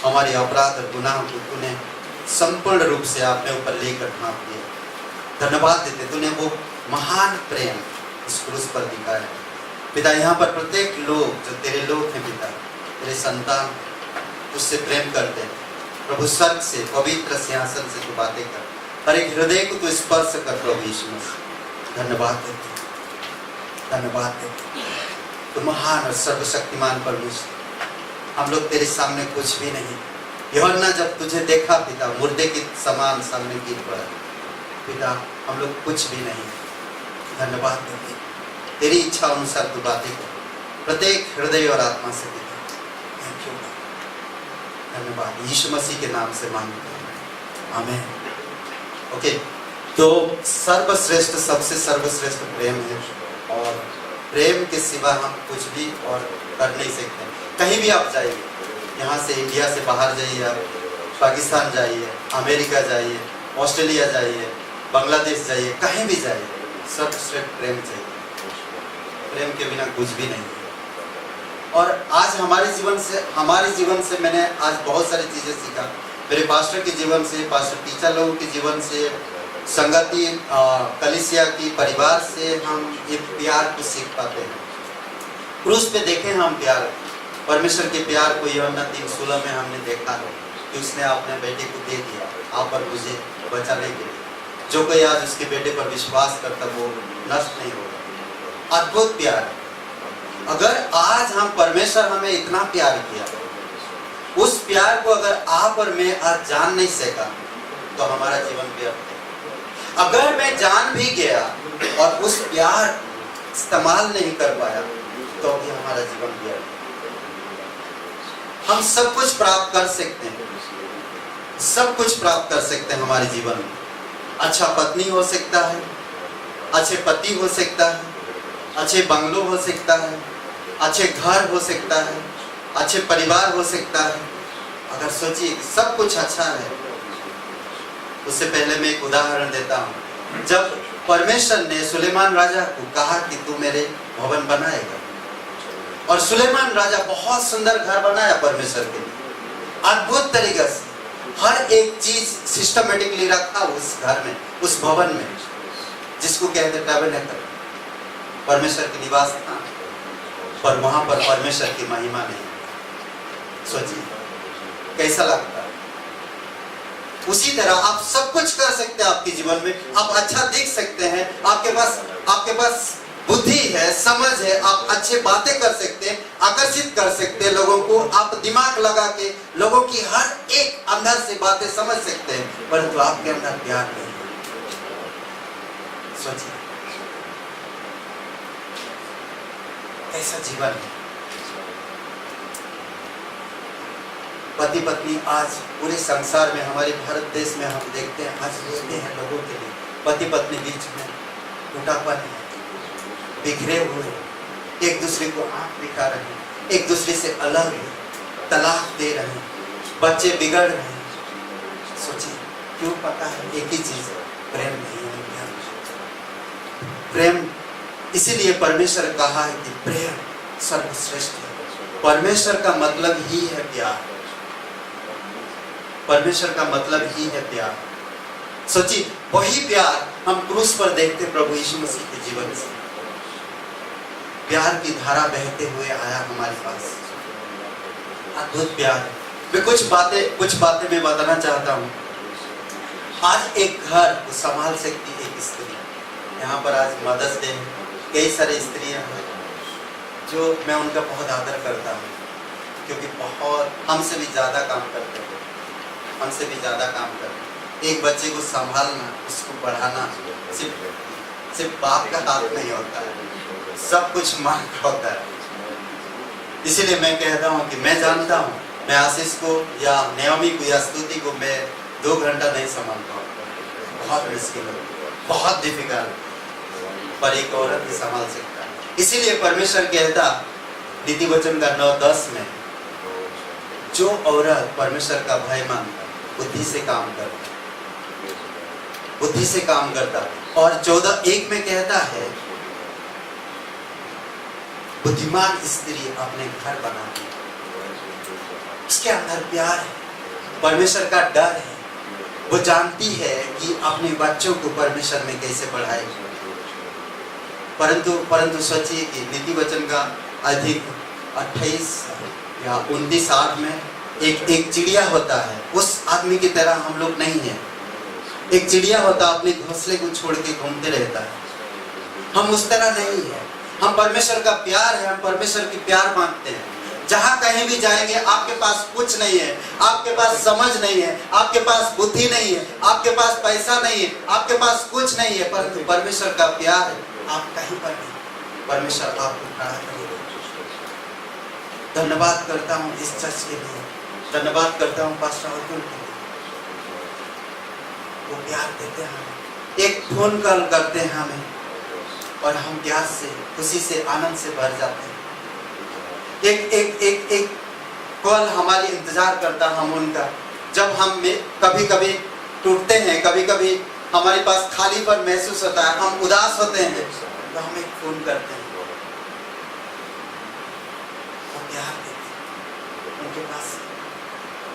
हमारे अपराध और गुनाह को तूने संपूर्ण रूप से अपने ऊपर लेकर ढांप दिया। धन्यवाद देते तूने वो महान प्रेम इस क्रूस पर दिखाया। पिता यहाँ पर प्रत्येक लोग जो तेरे लोग हैं पिता, तेरे संतान उससे प्रेम करते हैं प्रभु, स्वर्ग से पवित्र सिंहासन से तू बातें कर, हर एक हृदय को तू स्पर्श कर प्रभु यीशु मसीह। धन्यवाद देते, धन्यवाद देते, तू महान और सर्वशक्तिमान परमेश्वर। हम लोग तेरे सामने कुछ भी नहीं। यूहन्ना जब तुझे देखा पिता, मुर्दे के समान सामने गिर पड़ा पिता, हम लोग कुछ भी नहीं। धन्यवाद देते, तेरी इच्छा अनुसार तू बातें कर प्रत्येक हृदय और आत्मा से पिता। थैंक यू, धन्यवाद यीशु मसीह के नाम से मांगते हैं, आमीन। ओके, तो सर्वश्रेष्ठ, सबसे सर्वश्रेष्ठ प्रेम है और प्रेम के सिवा हम कुछ भी और कर नहीं सकते। कहीं भी आप जाइए, यहाँ से इंडिया से बाहर जाइए, आप पाकिस्तान जाइए, अमेरिका जाइए, ऑस्ट्रेलिया जाइए, बांग्लादेश जाइए, कहीं भी जाइए, सर्वश्रेष्ठ प्रेम चाहिए। प्रेम के बिना कुछ भी नहीं। और आज हमारे जीवन से मैंने आज बहुत सारी चीज़ें सीखा। मेरे पास्टर के जीवन से, पास्टर टीचर लोगों के जीवन से, संगति कलीसिया की परिवार से हम ये प्यार को सीख पाते हैं। क्रूस पे देखें हम प्यार, परमेश्वर के प्यार को यूहन्ना 3:16 में हमने देखा है कि उसने अपने बेटे को दे दिया आप और मुझे बचाने के लिए। जो कोई आज उसके बेटे पर विश्वास करता वो नष्ट नहीं होगा। अद्भुत प्यार। अगर आज हम परमेश्वर हमें इतना प्यार किया, उस प्यार को अगर आप और मैं आज जान नहीं सका तो हमारा जीवन व्यर्थ है। अगर मैं जान भी गया और उस प्यार इस्तेमाल नहीं कर पाया तो भी हमारा जीवन व्यर्थ है। हम सब कुछ प्राप्त कर सकते हैं, सब कुछ प्राप्त कर सकते हैं हमारे जीवन में। अच्छा पत्नी हो सकता है, अच्छे पति हो सकता है, अच्छे बंगलो हो सकता है, अच्छे घर हो सकता है, अच्छे परिवार हो सकता है। अगर सोचिए सब कुछ अच्छा है, उससे पहले मैं एक उदाहरण देता हूँ। जब परमेश्वर ने सुलेमान राजा को कहा कि तू मेरे भवन बनाएगा, और सुलेमान राजा बहुत सुंदर घर बनाया परमेश्वर के लिए, अद्भुत तरीके से हर एक चीज सिस्टमेटिकली रखा उस घर में, उस भवन में, जिसको कहते टैबरनेकल, परमेश्वर की निवास था। पर वहां पर परमेश्वर की महिमा नहीं। सोचिए कैसा लगता है। उसी तरह आप सब कुछ कर सकते हैं आपके जीवन में। आप अच्छा दिख सकते हैं, आपके पास बुद्धि है, समझ है, आप अच्छे बातें कर सकते हैं, आकर्षित कर सकते हैं लोगों को, आप दिमाग लगा के लोगों की हर एक अंदर से बातें समझ सकते हैं, परंतु आपके अंदर प्यार नहीं। सोचिए कैसा जीवन है। पति पत्नी आज पूरे संसार में, हमारे भारत देश में हम देखते हैं, आज रोते हैं लोगों के लिए। पति पत्नी बीच में टूटापन है, बिखरे हुए, एक दूसरे को आंख दिखा रहे हैं, एक दूसरे से अलग है, तलाक दे रहे हैं, बच्चे बिगड़ रहे हैं। सोचिए क्यों? पता है एक ही चीज, प्रेम नहीं है। प्रेम, इसीलिए परमेश्वर कहा है कि प्रेम सर्वश्रेष्ठ है। परमेश्वर का मतलब ही है प्यार। परमेश्वर का मतलब ही है प्यार। सोचिए वही प्यार हम क्रूस पर देखते प्रभु यीशु मसीह के जीवन से। प्यार की धारा बहते हुए आया हमारे पास, अद्भुत प्यार। मैं कुछ बातें मैं बताना चाहता हूँ। आज एक घर को संभाल सकती एक स्त्री। यहाँ पर आज मदर्स डे है, कई सारी स्त्रियाँ हैं जो मैं उनका बहुत आदर करता हूँ, क्योंकि बहुत हमसे भी ज़्यादा काम करते हैं, हमसे भी ज़्यादा काम करते हैं। एक बच्चे को संभालना, उसको पढ़ाना सिर्फ बाप का हाथ नहीं होता है, सब कुछ माँ का होता है। इसीलिए मैं कहता हूँ कि मैं जानता हूँ, मैं आशीष को या नेओमी को या स्तुति को मैं 2 घंटा नहीं संभाल पाऊँ। बहुत मुश्किल है, बहुत डिफिकल्ट, पर एक औरत ही संभाल सकता है। इसीलिए परमेश्वर कहता नीति वचन का 9:10 में, जो औरत परमेश्वर का भय मानता, बुद्धि से काम करता, बुद्धि से काम करता, और 14:1 में कहता है बुद्धिमान स्त्री अपने घर बनाती है, उसके अंदर प्यार है, परमेश्वर का डर है, वो जानती है कि अपने बच्चों को परमेश्वर में कैसे पढ़ाएगी। परंतु सोचिए कि नीति वचन का अधिक 28 या 29-8 में एक चिड़िया होता है, उस आदमी की तरह हम लोग नहीं है। एक चिड़िया होता अपने घोंसले को छोड़ के घूमते रहता है, हम उस तरह नहीं है। हम परमेश्वर का प्यार है, हम परमेश्वर की प्यार मानते हैं। जहां कहीं भी जाएंगे आपके पास कुछ नहीं है, आपके पास समझ नहीं है, आपके पास बुद्धि नहीं है, आपके पास पैसा नहीं है, आपके पास कुछ नहीं है, परंतु परमेश्वर का प्यार है, आप कहीं पर नहीं, परमेश्वर आपको खड़ा करेगा। धन्यवाद करता हूँ इस चर्च के लिए, धन्यवाद करता हूँ पास्टर अतुल के लिए, वो प्यार देते हैं हमें, एक फोन कॉल करते हैं हमें और हम प्यार से, खुशी से, आनंद से भर जाते हैं। एक कॉल हमारी इंतजार करता हम उनका, जब हम कभी कभी टूटते हैं, कभी कभी हमारे पास खालीपन महसूस होता है, हम उदास होते हैं, तो हम एक फोन करते हैं, वो प्यार देते हैं, उनके पास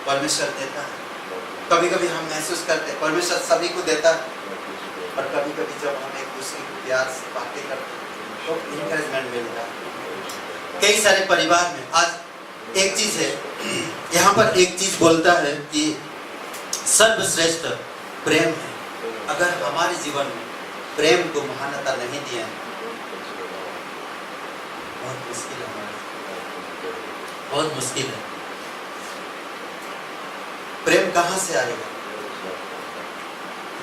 परमेश्वर देता है। कभी कभी हम महसूस करते हैं परमेश्वर सभी को देता है, और कभी कभी जब हम एक दूसरे को प्यार से बातें करते हैं तो इंकरेजमेंट मिलता है। कई सारे परिवार में आज एक चीज है, यहाँ पर एक चीज बोलता है कि सर्वश्रेष्ठ प्रेम है। अगर हमारे जीवन में प्रेम को महानता नहीं दिया, बहुत मुश्किल है, हमारे बहुत मुश्किल है। प्रेम कहाँ से आएगा?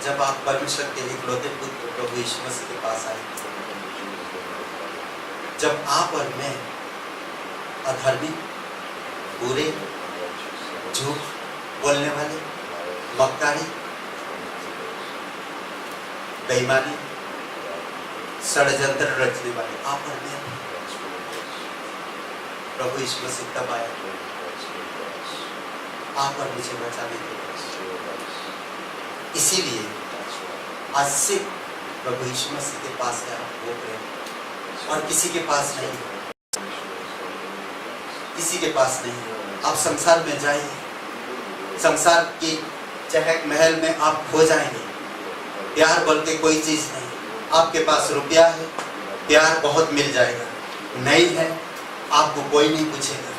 जब आप परमेश्वर के इकलौते पुत्र प्रभु यीशु मसीह के पास आए, जब आप और मैं अधर्मी, बुरे, झूठ बोलने वाले, मक्कारी, बेईमानी, षड्यंत्र रचने वाले आप और मैं, प्रभु यीशु मसीह तब आया आप और मुझे बचाने के लिए। इसीलिए आज से प्रभु यीशु मसीह के पास है वो प्रेम, और किसी के पास नहीं, किसी के पास नहीं। आप संसार में जाइए, संसार की चहक महल में आप खो जाएंगे, प्यार बोल के कोई चीज नहीं। आपके पास रुपया है, प्यार बहुत मिल जाएगा, नहीं है आपको कोई नहीं पूछेगा।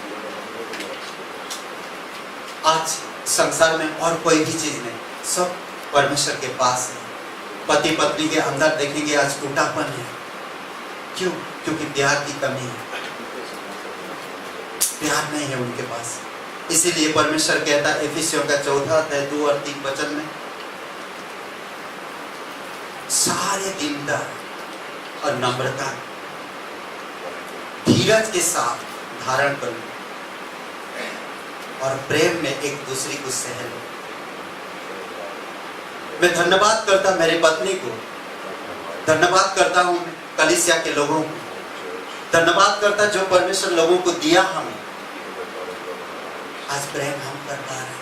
आज संसार में और कोई भी चीज नहीं, सब परमेश्वर के पास है। पति पत्नी के अंदर देखेंगे आज टूटापन है, क्यों? क्योंकि प्यार की कमी है, प्यार नहीं है उनके पास। इसीलिए परमेश्वर कहता है इफिसियों का 4:2 और 3 वचन में, सारे दीनता और नम्रता धीरज के साथ धारण करो और प्रेम में एक दूसरे को सह लो। मैं धन्यवाद करता मेरी पत्नी को, धन्यवाद करता हूँ कलीसिया के लोगों को, धन्यवाद करता जो परमेश्वर लोगों को दिया हमें। आज प्रेम हम कर पा रहे हैं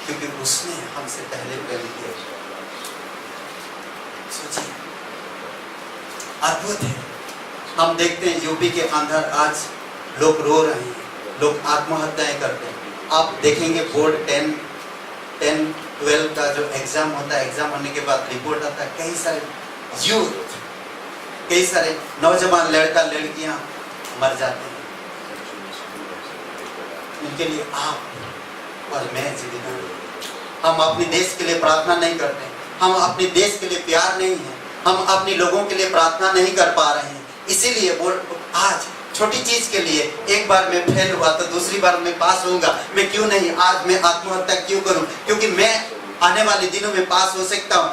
क्योंकि उसने हमसे पहले प्रेम किया। सोचिए, अद्भुत है। हम देखते हैं यूपी के अंदर आज लोग रो रहे हैं, लोग आत्महत्याएं करते हैं। आप देखेंगे बोर्ड 10-12 का जो एग्जाम होता है, एग्जाम होने के बाद रिपोर्ट आता है, कई सारे यूथ, कई सारे नौजवान लड़का लड़कियां मर जाते हैं। उनके लिए आप और मैं जिम्मेदार। हम अपने देश के लिए प्रार्थना नहीं करते, हम अपने देश के लिए प्यार नहीं है, हम अपने लोगों के लिए प्रार्थना नहीं कर पा रहे हैं। इसीलिए आज छोटी चीज के लिए एक बार मैं फेल हुआ तो दूसरी बार मैं पास होऊंगा, मैं क्यों नहीं, आज मैं आत्महत्या क्यों करूं? क्योंकि मैं आने वाले दिनों में पास हो सकता हूं।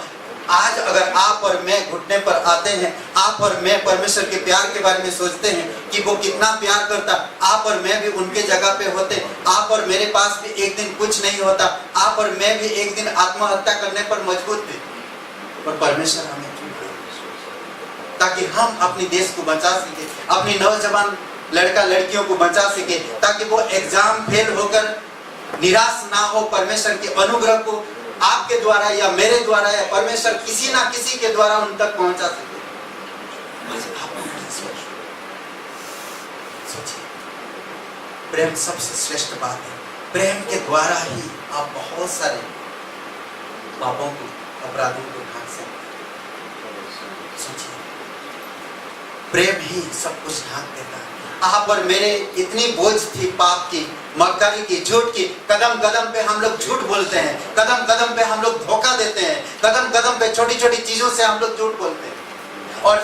आज अगर आप और मैं घुटने पर आते हैं, आप और मैं परमेश्वर के प्यार के बारे में सोचते हैं कि वो कितना प्यार करता, आप और मैं भी उनके जगह पे होते, आप और मेरे पास भी एक दिन कुछ नहीं होता, आप और मैं भी एक दिन आत्महत्या करने पर मजबूर थे, पर परमेश्वर हमें ताकि हम अपने देश को बचा सके, अपनी नौजवान लड़का लड़कियों को बचा सके, ताकि वो एग्जाम फेल होकर निराश ना हो। परमेश्वर के अनुग्रह को आपके द्वारा या मेरे द्वारा या परमेश्वर किसी ना किसी के द्वारा उन तक पहुंचा सके। सोचिए, प्रेम सबसे श्रेष्ठ बात है। प्रेम के द्वारा ही आप बहुत सारे पापों को, अपराधों को ढांक सकते हैं। सोचिए, प्रेम ही सब कुछ ढांक देता है। आप और मेरे इतनी बोझ थी पाप की, मक्कारी की, झूठ की। कदम कदम पे हम लोग झूठ बोलते हैं, कदम कदम पे हम लोग धोखा देते हैं, कदम कदम पे छोटी छोटी चीजों से हम लोग झूठ बोलते हैं, और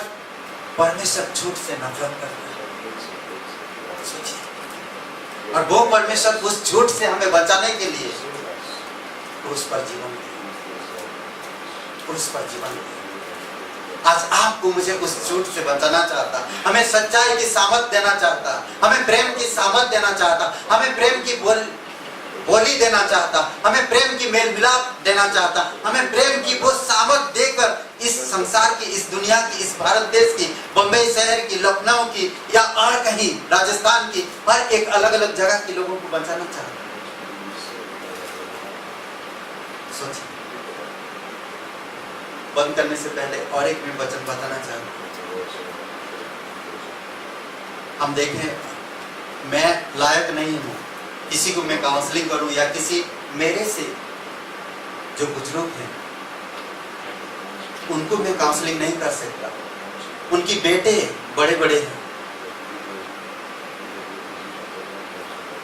परमेश्वर झूठ से नफरत करता है। सोचिए, और वो परमेश्वर उस झूठ से हमें बचाने के लिए क्रूस पर जीवन दिया, क्रूस पर जीवन दिया। आज आपको मुझे उस झूठ से बचाना चाहता, हमें सच्चाई की सामर्थ देना चाहता, हमें प्रेम की सामर्थ देना चाहता, हमें प्रेम की बोली देना चाहता, हमें प्रेम की मेल मिलाप देना चाहता, हमें प्रेम की वो सामर्थ देकर इस संसार की, इस दुनिया की, इस भारत देश की, बम्बई शहर की, लखनऊ की या और कहीं राजस्थान की हर एक अलग अलग जगह के लोगों को बचाना चाहता। सोचिए, बंद करने से पहले और एक मैं वचन बताना चाहता हूँ। हम देखें, मैं लायक नहीं हूँ किसी को मैं काउंसलिंग करूं, या किसी मेरे से जो बुजुर्ग हैं उनको मैं काउंसलिंग नहीं कर सकता। उनकी बेटे बड़े बड़े हैं,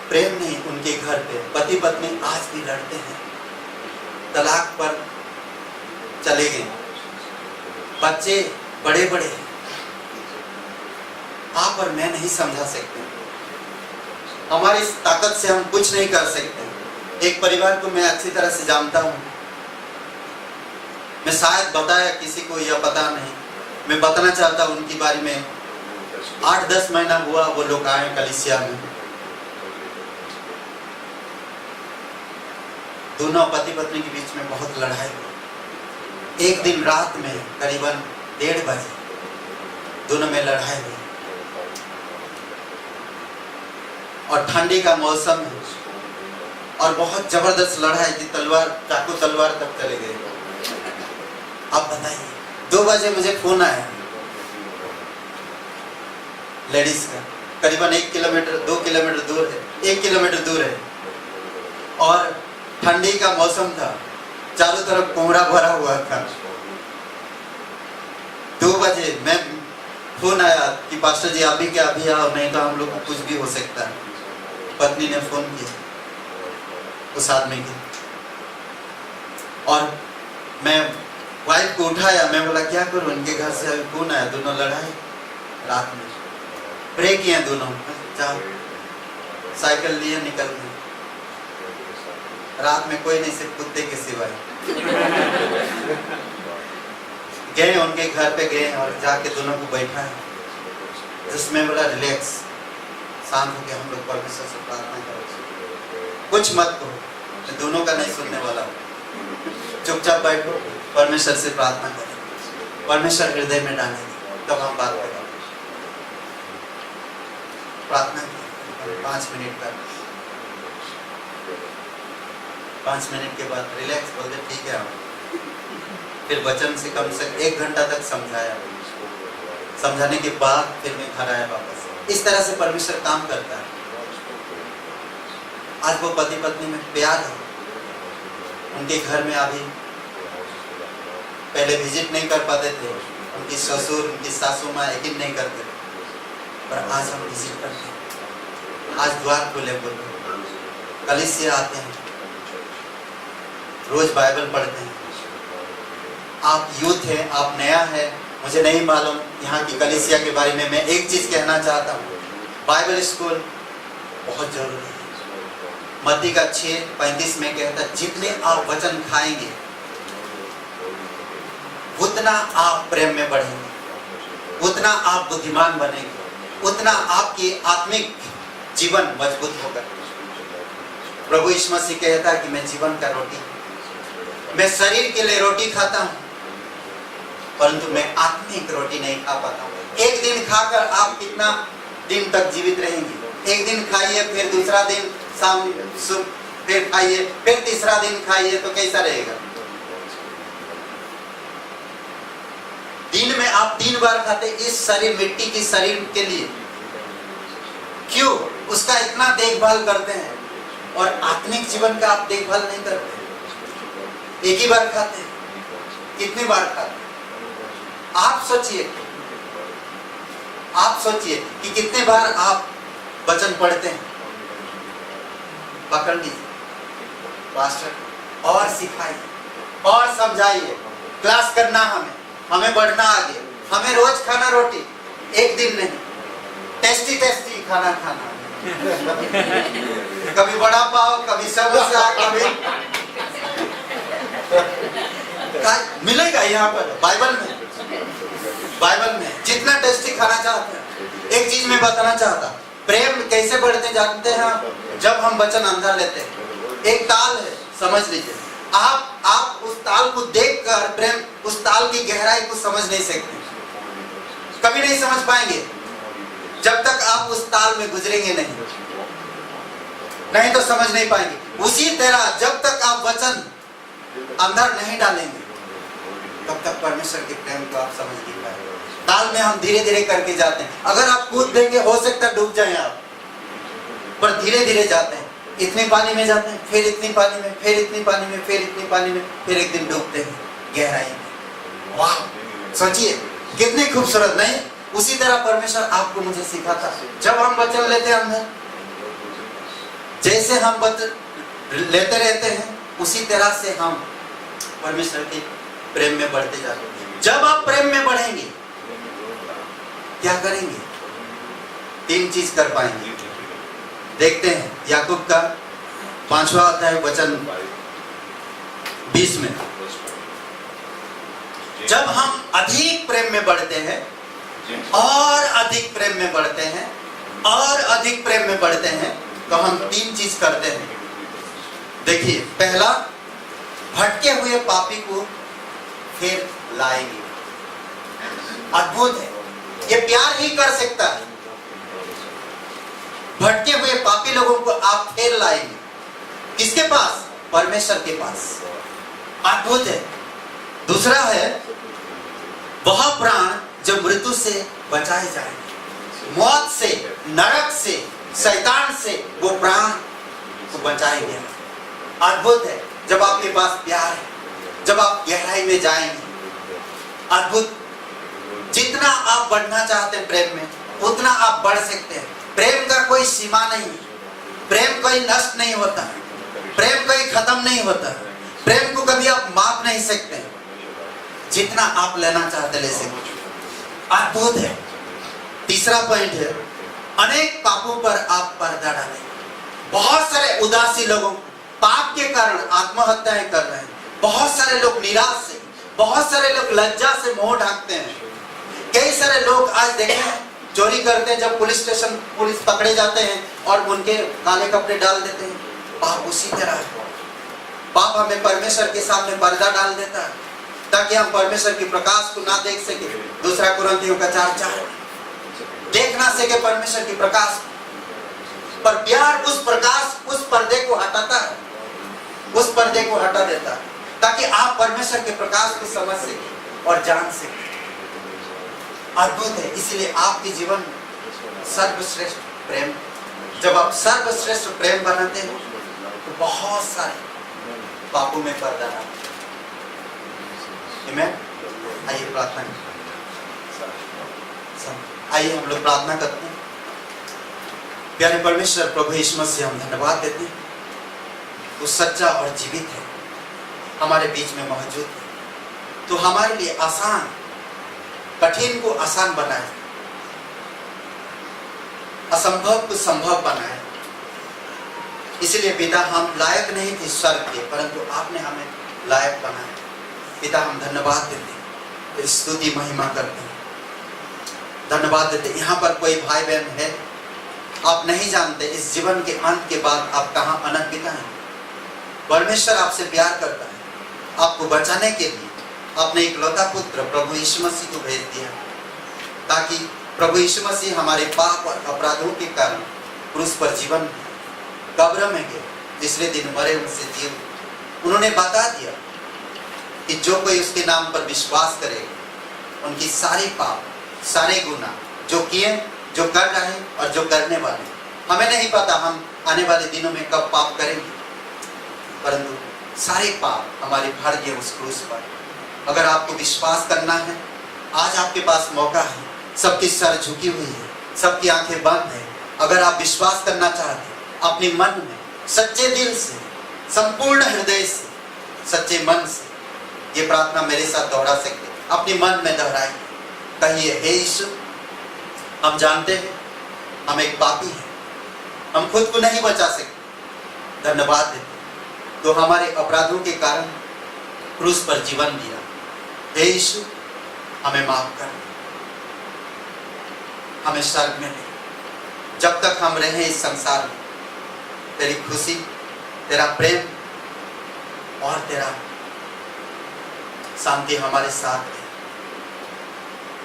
प्रेम नहीं उनके घर पे, पति पत्नी आज भी लड़ते हैं, तलाक पर चले गए, बच्चे बड़े बड़े हैं। आप और मैं नहीं समझा सकते, हमारी इस ताकत से हम कुछ नहीं कर सकते। एक परिवार को मैं अच्छी तरह से जानता हूं, मैं शायद बताया किसी को या पता नहीं, मैं बताना चाहता हूं उनके बारे में। 8-10 महीना हुआ वो लोग आए कलीसिया में, दोनों पति पत्नी के बीच में बहुत लड़ाई हुई। एक दिन रात में करीबन 1:30 बजे दोनों में लड़ाई हुई, और ठंडी का मौसम है, और बहुत जबरदस्त लड़ाई की, तलवार चाकू तलवार तक चले गए। अब बताइए, 2 बजे मुझे फोन आया लेडीज का, करीबन 1 किलोमीटर 2 किलोमीटर दूर है, 1 किलोमीटर दूर है, और ठंडी का मौसम था, चारों तरफ कोहरा भरा हुआ था। 2 बजे मैं फोन आया कि पास्टर जी आप भी क्या अभी आओ, नहीं तो हम लोग को कुछ भी हो सकता है। पत्नी ने फोन किया उस आदमी की, और मैं वाइफ को उठाया, मैं बोला क्या करूं, उनके घर से अभी फोन आया, दोनों लड़ाई रात में, प्रे किए दोनों, जाओ साइकिल लिए निकल गए। रात में कोई नहीं, सिर्फ कुत्ते के सिवाय। गए उनके घर पे गए, और जाके दोनों को बैठा है, जिसमें बोला रिलैक्स, शांत होकर हम लोग परमेश्वर से प्रार्थना करो, कुछ मत करो, मैं दोनों का नहीं सुनने वाला हूँ, चुपचाप बैठो, परमेश्वर से प्रार्थना करो, परमेश्वर हृदय में डालेंगे, तब हम बात करेंगे। प्रार्थना 5 मिनट का, 5 मिनट के बाद रिलैक्स, बोलते ठीक है। फिर वचन से कम से 1 घंटा तक समझाया, समझाने के बाद फिर मैं घर आया वापस। इस तरह से परमेश्वर काम करता है। आज वो पति पत्नी में प्यार है, उनके घर में अभी पहले विजिट नहीं कर पाते थे, उनकी ससुर उनकी सासू माँ यकीन नहीं करते, पर आज हम विजिट करते हैं। आज द्वार खुले बोले, कलीसिया आते हैं, रोज बाइबल पढ़ते हैं। आप यूथ हैं, आप नया है, मुझे नहीं मालूम यहाँ की कलीसिया के बारे में। मैं एक चीज कहना चाहता हूँ, बाइबल स्कूल बहुत जरूरी है। मत्ती का 6:35 में कहता है, जितने आप वचन खाएंगे उतना आप प्रेम में बढ़ेंगे, उतना आप बुद्धिमान बनेंगे, उतना आपकी आत्मिक जीवन मजबूत होगा। प्रभु यीशु मसीह कहता है कि मैं जीवन का रोटी, मैं शरीर के लिए रोटी खाता हूँ, परंतु मैं आत्मिक रोटी नहीं खा पाता हूँ। एक दिन खाकर आप कितना दिन तक जीवित रहेंगी। एक दिन खाइए, फिर दूसरा दिन शाम फिर खाइए, फिर तीसरा दिन खाइए, तो कैसा रहेगा? दिन में आप 3 बार खाते, इस शरीर, मिट्टी की शरीर के लिए क्यों उसका इतना देखभाल करते हैं, और आत्मिक जीवन का आप देखभाल नहीं करते? एक ही बार खाते, कितनी बार खाते? आप सोचिए कि कितने बार आप वचन पढ़ते हैं। पकड़ लीजिए पास्टर, और सिखाइए और समझाइए। क्लास करना, हमें बढ़ना आगे, हमें रोज खाना रोटी, एक दिन नहीं, टेस्टी खाना खाना। कभी बड़ा पाव, कभी समोसा, कभी मिलेगा यहाँ पर बाइबल में जितना टेस्टी खाना चाहते हैं। एक चीज मैं बताना चाहता, प्रेम कैसे बढ़ते जानते हैं आप? जब हम वचन अंदर लेते हैं। एक ताल है, समझ लीजिए, आप उस ताल को देखकर प्रेम, उस ताल की गहराई को समझ नहीं सकते, कभी नहीं समझ पाएंगे जब तक आप उस ताल में गुजरेंगे नहीं तो समझ नहीं पाएंगे। उसी तरह जब तक आप वचन अंदर नहीं डालेंगे तब तक परमेश्वर के प्रेम को आप समझ नहीं पाएंगे। ताल में हम धीरे धीरे करके जाते हैं। अगर आप कूद देंगे हो सकता है डूब जाए आप, पर धीरे धीरे जाते हैं। इतने पानी में जाते हैं, फिर इतनी पानी में, फिर इतनी पानी में, फिर इतनी पानी में, फिर एक दिन डूबते हैं गहराई में। वाह, सोचिए कितनी खूबसूरत, नहीं? उसी तरह परमेश्वर आपको मुझे सिखाता। जब हम वचन लेते हैं अंदर, जैसे हम वचन लेते रहते हैं, उसी तरह से हम परमेश्वर के प्रेम में बढ़ते जाते हैं। जब आप प्रेम में बढ़ेंगे क्या करेंगे? 3 चीज कर पाएंगे। देखते हैं याकूब का 5वां अध्याय वचन 20 में। जब हम अधिक प्रेम में बढ़ते हैं और अधिक प्रेम में बढ़ते हैं और अधिक प्रेम में बढ़ते हैं, तो हम 3 चीज करते हैं। देखिए, पहला, भटके हुए पापी को फिर लाएंगे। अद्भुत है, ये प्यार ही कर सकता है। भटके हुए पापी लोगों को आप फिर लाएंगे। किसके पास? परमेश्वर के पास। अद्भुत है। दूसरा है, वह प्राण जो मृत्यु से बचाए जाएंगे, मौत से, नरक से, शैतान से, वो प्राण को बचाएंगे। अद्भुत है, जब आपके पास प्यार है, जब आप गहराई में जाएंगे। अद्भुत। जितना आप बढ़ना चाहते हैं प्रेम में, उतना आप बढ़ सकते हैं। प्रेम का कोई सीमा नहीं, प्रेम कोई नष्ट नहीं होता, प्रेम कोई खत्म नहीं होता, प्रेम को कभी आप माप नहीं सकते। जितना आप लेना चाहते ले सकते। अद्भुत है। तीसरा पॉइंट है, अनेक पापों पर आप पर्दा डालें। बहुत सारे उदासी लोगों पाप के कारण आत्महत्याएं कर रहे हैं। बहुत सारे लोग निराश से, बहुत सारे लोग लज्जा से मुंह ढकते हैं। कई सारे लोग आज देखें चोरी करते हैं, जब पुलिस स्टेशन पुलिस पकड़े जाते हैं और उनके काले कपड़े डाल देते हैं। पाप उसी तरह है। पाप हमें परमेश्वर के सामने पर्दा डाल देता है ताकि हम परमेश्वर की प्रकाश को ना देख सके। दूसरा कुरिन्थियों का 4:4 देख ना सके परमेश्वर की प्रकाश, पर प्यार उस प्रकाश, उस पर्दे को हटाता है, उस पर्दे को हटा देता है ताकि आप परमेश्वर के प्रकाश को समझ सके और जान सके। अद्भुत है। इसलिए आपके जीवन सर्वश्रेष्ठ प्रेम, जब आप सर्वश्रेष्ठ प्रेम बनाते हो तो बहुत सारे पापों में पर्दा डालते। आइए प्रार्थना, आइए हम लोग प्रार्थना करते हैं। प्यारे परमेश्वर प्रभु यीशु मसीह, हम धन्यवाद देते हैं, वो सच्चा और जीवित है, हमारे बीच में मौजूद है। तो हमारे लिए आसान, कठिन को आसान बनाए, असंभव को संभव बनाए। इसलिए पिता, हम लायक नहीं थे स्वर्ग के, परंतु आपने हमें लायक बनाया। पिता, हम धन्यवाद देते हैं, स्तुति महिमा करते हैं, धन्यवाद देते हैं। यहाँ पर कोई भाई बहन है, आप नहीं जानते इस जीवन के अंत के बाद आप कहाँ अनंत बिताएं। परमेश्वर आपसे प्यार करता है। आपको बचाने के लिए आपने इकलौता पुत्र प्रभु यीशु मसीह को भेज दिया ताकि प्रभु यीशु मसीह हमारे पाप और अपराधों के कारण क्रूस पर जीवन दिया, कब्र में गए, तीसरे दिन मरे, उनसे जी उठे। उन्होंने बता दिया कि जो कोई उसके नाम पर विश्वास करेगा, उनकी सारे पाप, सारे गुनाह जो किए, जो कर रहे और जो करने वाले, हमें नहीं पता हम आने वाले दिनों में कब पाप करेंगे, परंतु सारे पाप हमारे भर गए उस क्रूस पर। अगर आपको विश्वास करना है, आज आपके पास मौका है। सबकी सर झुकी हुई है, सबकी आंखें बंद है। अगर आप विश्वास करना चाहते हैं, अपने मन में सच्चे दिल से, संपूर्ण हृदय से, सच्चे मन से ये प्रार्थना मेरे साथ दोहरा सकते, अपने मन में दोहराइए। कहिए, हे यीशु, हम जानते हैं हम एक पापी हैं, हम खुद को नहीं बचा सकते। धन्यवाद देते तो हमारे अपराधों के कारण क्रूस पर जीवन दिया। हे यीशु, हमें माफ कर, हमें स्वर्ग में ले। जब तक हम रहे इस संसार में, तेरी खुशी, तेरा प्रेम और तेरा शांति हमारे साथ है।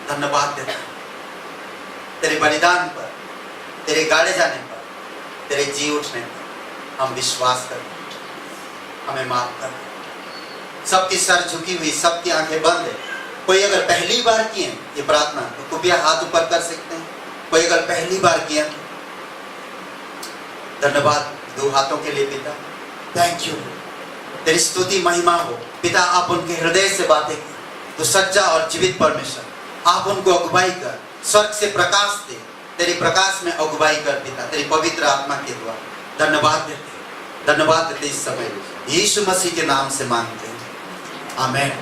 धन्यवाद देता हूं तेरे बलिदान पर, तेरे गाड़े जाने पर, तेरे जी उठने पर हम विश्वास करते। हमें माफ कर। सबकी सर झुकी हुई, सबकी आंखें बंद है। कोई अगर पहली बार किए ये प्रार्थना तो कृपया हाथ ऊपर कर सकते हैं। कोई अगर पहली बार किया, धन्यवाद दो हाथों के लिए पिता, थैंक यू। तेरी स्तुति महिमा हो पिता। आप उनके हृदय से बातें कर, तो सच्चा और जीवित परमेश्वर, आप उनको अगुवाई कर, स्वर्ग से प्रकाश दे, तेरे प्रकाश में अगुवाई कर पिता, तेरी पवित्र आत्मा के द्वारा। धन्यवाद देते इस समय यीशु मसीह के नाम से मांगते हैं, आमीन।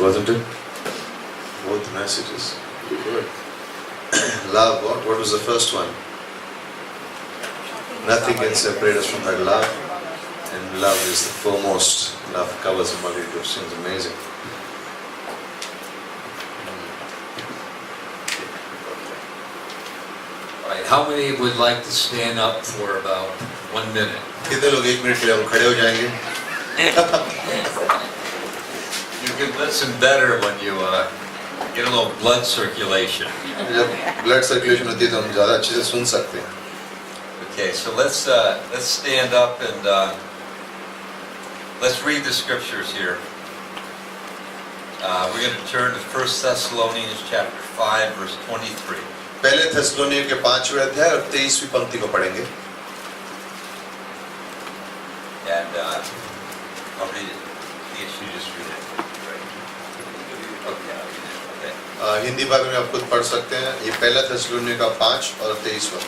Wasn't it? Both messages. Good. Love, what was the first one? Nothing can separate us from that love. And love is the foremost. Love covers a multitude of sins. Amazing. All right, how many would like to stand up for about 1 minute? कितने लोग 1 minute के लिए हम खड़े हो जाएंगे? You can listen better when you get a little blood circulation. जब blood circulation होती है तो हम ज़्यादा अच्छे से सुन सकते हैं. Okay, so let's stand up and let's read the scriptures here. We're going to turn to 1 Thessalonians chapter 5 verse 23. पहले थेसलोनियों के 5वें अध्याय और 23वीं पंक्ति को पढ़ेंगे. And I'll read it. Yes, you just read it. Right. Okay, I'll read it. Okay. Hindi भाग में आप खुद पढ़ सकते हैं. ये पहला थेसलोनियों का 5 और 23वां.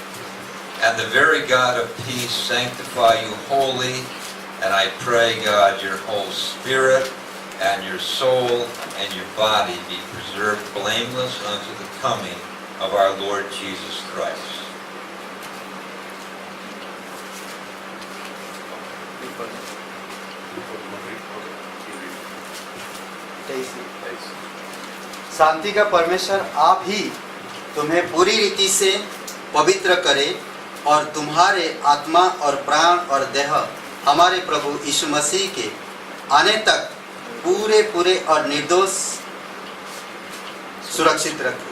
And the very God of peace sanctify you wholly, and I pray, God, your whole spirit and your soul and your body be preserved blameless unto the coming of our Lord Jesus Christ. शांति का परमेश्वर आप ही तुम्हें पूरी रीति से पवित्र करे और तुम्हारे आत्मा और प्राण और देह हमारे प्रभु यीशु मसीह के आने तक पूरे पूरे और निर्दोष सुरक्षित रखे.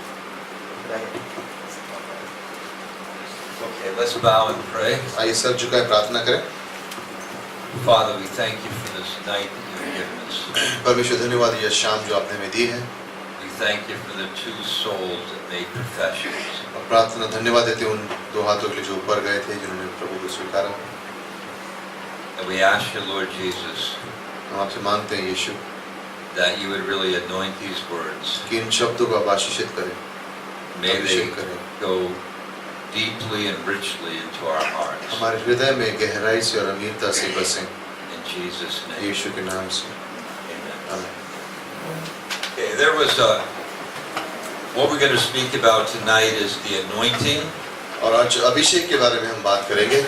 Okay, let's bow and pray. आइए सब झुकाए प्रार्थना करें. Father, we thank you for this night that you have given us. परमेश्वर धन्यवाद यह शाम जो आपने हमें दी है. We thank you for the 2 souls that made professions. और प्रार्थना धन्यवाद देते हैं उन 2 हाथों के लिए जो ऊपर गए थे, जिन्होंने प्रभु को स्वीकारा. And we ask you, Lord Jesus, हम आपसे मांगते हैं यीशु that you would really anoint these words. कि इन शब्दों को आप आशीषित करें. May they अभिषेक करें. go deeply and richly into our hearts. हमारे हृदय में गहराई से और अमीरता से बसें. In Jesus' name. यीशु के नाम से. Amen. आमीन. Okay, there was what we're going to speak about tonight is the anointing. और आज अभिषेक के बारे में हम बात करेंगे.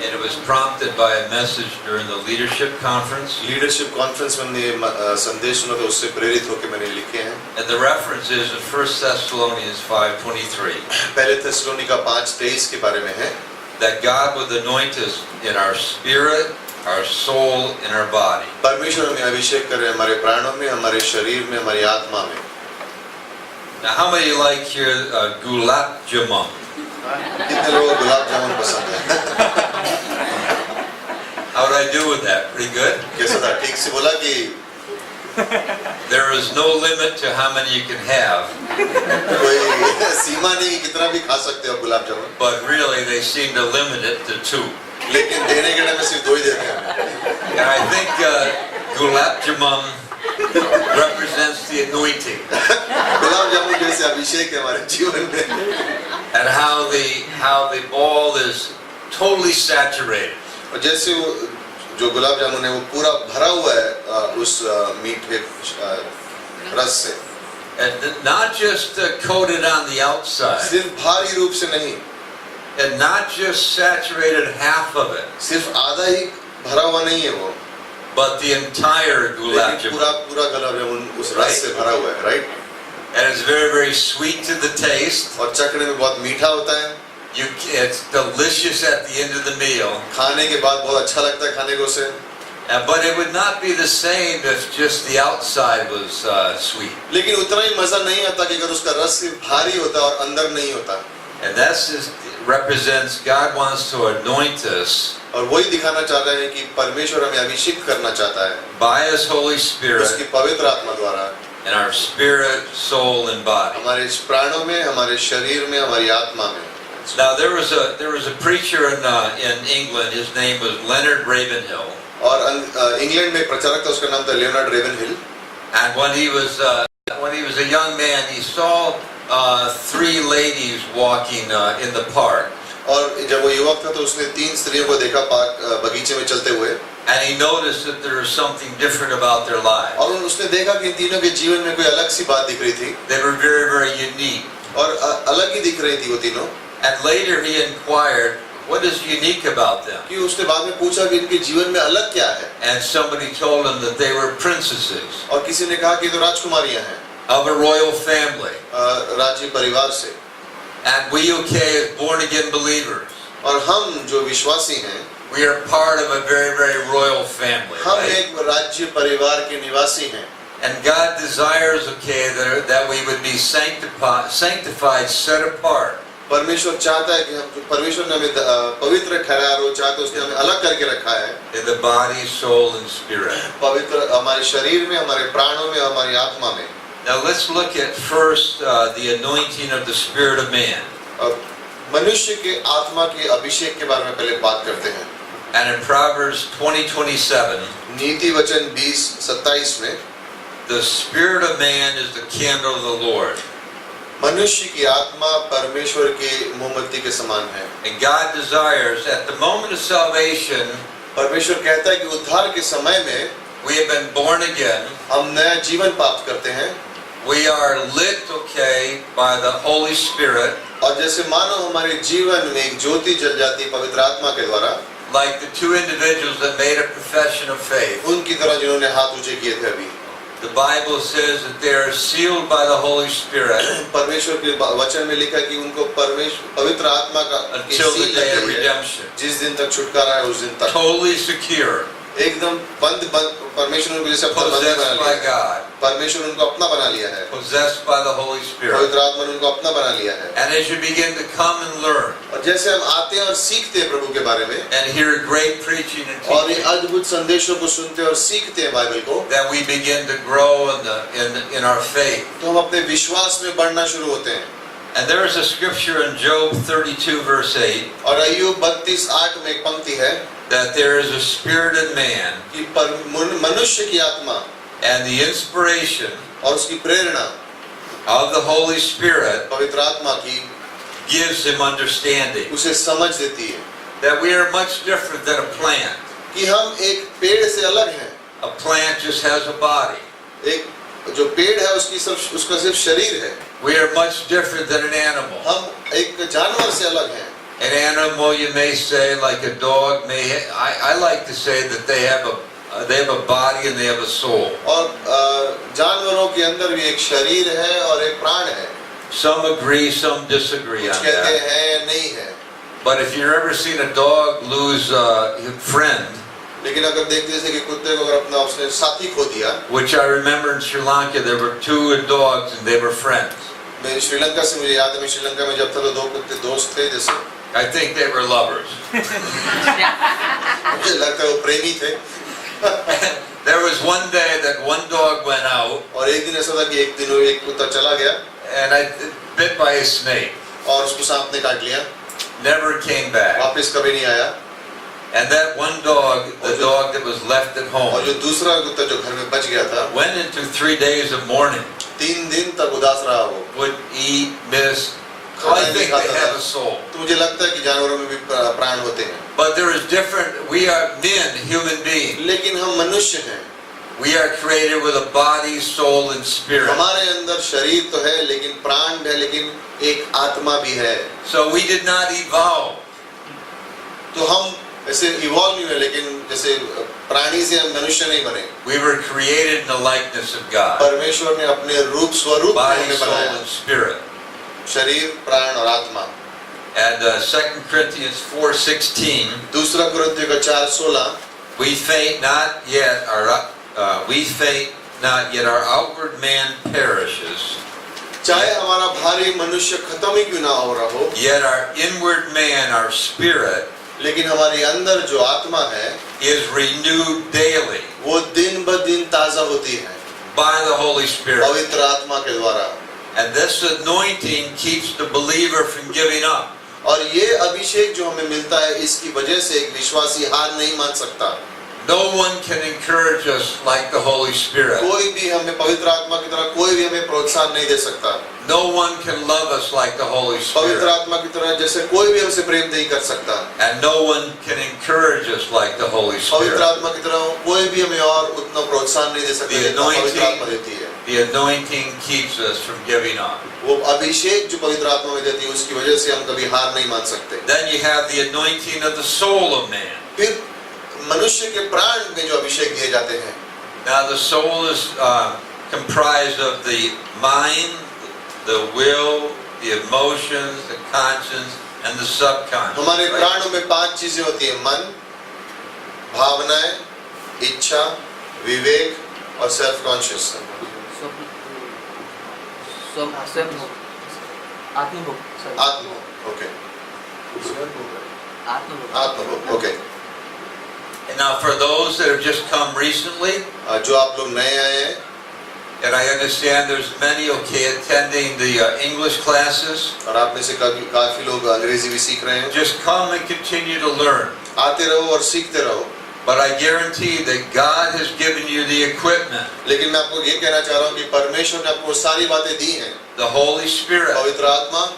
and it was prompted by a message during the leadership conference. Leadership conference में हमने ये संदेश सुना तो उससे प्रेरित होकर मैंने लिखे हैं. And the reference is in 1 Thessalonians 5:23. पहले थेसलोनिका 5:23 के बारे में है That God would anoint us in our spirit, our soul, and our body. परमेश्वर हमें अभिषेक करे हमारे प्राणों में, हमारे शरीर में, हमारी आत्मा में. Now, how many like here gulab jamun? कितने लोगों को गुलाब जामुन पसंद है? How did I do with that? Pretty good? कैसा था? ठीक से बोला कि There is no limit to how many you can have, कोई सीमा नहीं कि कितना भी खा सकते हो gulab jamun. but really they seem to limit it to 2. लेकिन देने के टाइम में सिर्फ 2 ही देते हैं. And I think gulab jamun represents the anointing gulab jamun जैसे अभिषेक है हमारे जीवन में. and how the ball is totally saturated. और जैसे वो जो गुलाब जामुन है वो पूरा भरा हुआ है उस मीट के रस से. And not just coated on the outside, सिर्फ भारी रूप से नहीं, and not just saturated half of it, सिर्फ आधा ही भरा हुआ नहीं है वो, but the entire gulab लेकिन jamun. पूरा गुलाब जामुन उस रस से भरा हुआ है. Right. And it's very, very sweet to the taste. और चखने में बहुत मीठा होता है. It's delicious at the end of the meal. खाने के बाद बहुत अच्छा लगता है खाने को उसे. But it would not be the same if just the outside was sweet. लेकिन उतना ही मजा नहीं आता कि अगर उसका रस सिर्फ भारी होता और अंदर नहीं होता. And that represents God wants to anoint us और वही दिखाना चाहता है कि परमेश्वर हमें अभिषेक करना चाहता है by His Holy Spirit उसकी पवित्र आत्मा द्वारा in our spirit, soul, and body. हमारे प्राणों में, हमारे शरीर में, हमारी आत्मा में. Now there was a preacher in England. His name was Leonard Ravenhill. और इंग्लैंड में प्रचारक था, उसका नाम था Leonard रेवेनहिल. And when he was a young man, he saw 3 ladies walking in the park. और जब वो युवक था तो उसने 3 स्त्रियों को देखा पार्क बगीचे में चलते हुए. And he noticed that there was something different about their lives. और उसने देखा कि इन तीनों के जीवन में कोई अलग सी बात दिख रही थी. They were very, very unique. और अलग ही दिख रही थी वो तीनों. And later he inquired, what is unique about them? कि उसने बाद में पूछा कि इनके जीवन में अलग क्या है. And somebody told him that they were princesses और किसी ने कहा कि तो राजकुमारियां हैं of a royal family. राज्य परिवार से. And we, as born again believers, और हम जो विश्वासी हैं, we are part of a very, very royal family. हम Right? एक राज्य परिवार के निवासी हैं. And God desires, that we would be sanctified, set apart. परमेश्वर चाहता है कि हम, परमेश्वर ने हमें पवित्र ठहराया और वो चाहता है उसने हमें अलग करके रखा है. In the body, soul, and spirit. पवित्र हमारे शरीर में, हमारे प्राणों में, हमारी आत्मा में. Now let's look at first the anointing of the spirit of man. अब मनुष्य के आत्मा के अभिषेक के बारे में पहले बात करते हैं. And in Proverbs 20:27, नीति वचन 20:27 में the spirit of man is the candle of the Lord. मनुष्य की आत्मा परमेश्वर के मोमबत्ती के समान है. And God desires at the moment of salvation, परमेश्वर कहता है कि उद्धार के समय में we have been born again. हम नया जीवन प्राप्त करते हैं. We are lit, by the Holy Spirit, और जैसे मानो हमारे जीवन में एक ज्योति जल जाती है पवित्र आत्मा के द्वारा, like the 2 individuals that made a profession of faith. उनकी तरह जिन्होंने हाथ ऊंचे किए थे अभी. The Bible says that they are sealed by the Holy Spirit परमेश्वर के वचन में लिखा है कि उनको परमेश्वर पवित्र आत्मा का until the seal day of लगी है. redemption. जिस दिन तक छुटकारा है उस दिन तक Totally secure, एकदम बंद परमेश्वर उनको जैसे अपना बंदी बना possessed by लिया है. God, परमेश्वर उनको अपना बना लिया है. possessed by the Holy Spirit. पवित्र आत्मा ने उनको अपना बना लिया है. And as you begin to come and learn और जैसे हम आते हैं और सीखते हैं प्रभु के बारे में and hear great preaching and और ये teaching, अद्भुत संदेशों को सुनते हैं और सीखते हैं बाइबल को, then we begin to grow in our faith. तो हम अपने विश्वास में बढ़ना शुरू होते हैं. And there is a scripture in Job 32 verse 8 और अय्यूब 32:8 में एक पंक्ति है that there is a spirited man कि मनुष्य की आत्मा and the inspiration और उसकी प्रेरणा of the Holy Spirit पवित्र आत्मा की gives him understanding. उसे समझ देती है That we are much different than a plant. कि हम एक पेड़ से अलग हैं. A plant just has a body. एक जो पेड़ है उसका सिर्फ शरीर है. We are much different than an animal. हम एक जानवर से अलग हैं. An animal, you may say, like a dog, I like to say that they have a body and they have a soul. और जानवरों के अंदर भी एक शरीर है और एक प्राण है. Some agree, some disagree कुछ on कहते that. हैं नहीं है. But if you've ever seen a dog lose a friend, लेकिन अगर देखते जैसे कि कुत्ते को अगर अपना उसने साथी खो दिया, which I remember in Sri Lanka, there were two dogs and they were friends. मैं श्रीलंका से मुझे याद है, मैं श्रीलंका में जब था तो 2 कुत्ते दोस्त थे जैसे. I think they were lovers. मुझे लगता है वो प्रेमी थे. There was one day that one dog went out और एक दिन ऐसा था कि एक दिन वो एक कुत्ता चला गया and bit by a snake. और उसको सांप ने काट लिया. Never came back. वापस कभी नहीं आया. And that one dog, the dog that was left at और home, जो दूसरा कुत्ता जो घर में बच गया था, went into 3 days of mourning. 3 दिन तक उदास रहा वो. Wouldn't eat, miss. So I think they have a soul. तो मुझे लगता है कि जानवरों में भी प्राण होते हैं. But there is different, we are men, human beings. लेकिन हम मनुष्य हैं. We are created with a body, soul and spirit. हमारे अंदर शरीर तो है लेकिन प्राण है, लेकिन एक आत्मा भी है. So we did not evolve. तो हम ऐसे इवॉल्व नहीं हुए, लेकिन जैसे प्राणी से हम मनुष्य नहीं बने. We were created in the likeness of God. परमेश्वर ने अपने रूप स्वरूप में Body, हमें soul बनाया. and spirit. शरीर, प्राण और आत्मा. And 2 Corinthians 4:16, दूसरा कुरिन्थियों का 4:16, we faint not yet, our outward man perishes, चाहे हमारा भारी मनुष्य खत्म ही क्यों ना हो रहा हो, yet our inward man, our spirit, लेकिन हमारी अंदर जो आत्मा है is renewed daily वो दिन ब दिन ताजा होती है by the Holy Spirit. पवित्र आत्मा के द्वारा. And this anointing keeps the believer from giving up. और ये अभिषेक जो हमें मिलता है, इसकी वजह से एक विश्वासी हार नहीं मान सकता. No one can encourage us like the Holy Spirit. कोई भी हमें पवित्र आत्मा की तरह कोई भी हमें प्रोत्साहन नहीं दे सकता. No one can love us like the Holy पवित्र Spirit. आत्मा की तरह जैसे कोई भी हमसे प्रेम नहीं कर सकता. And no one can encourage us like the Holy पवित्र Spirit. आत्मा की तरह कोई भी हमें और उतना प्रोत्साहन नहीं दे सकता जितना पवित्र आत्मा देती है. The anointing keeps us from giving up. वो अभिषेक जो पवित्र आत्मा में देती है, उसकी वजह से हम कभी हार नहीं मान सकते. Then you have the anointing of the soul of man. फिर मनुष्य के प्राण में जो अभिषेक दिए जाते हैं. Now the soul is comprised of the mind, the will, the emotions, the conscience, and the subconscious. हमारे right? प्राणों में 5 चीजें होती हैं: मन, भावनाएं, इच्छा, विवेक और सेल्फ कॉन्शियस. आत्म. ओके. आत्म. Okay. And now for those that have just come recently, जो आप लोग नए आए हैं, and I understand there's many attending the English classes, और आप में से काफी लोग अंग्रेजी भी सीख रहे हैं, just come and continue to learn. आते रहो और सीखते रहो. But I guarantee that God has given you the equipment, लेकिन मैं आपको ये कहना चाह रहा हूँ कि परमेश्वर ने आपको सारी बातें दी हैं, the Holy Spirit, पवित्र आत्मा,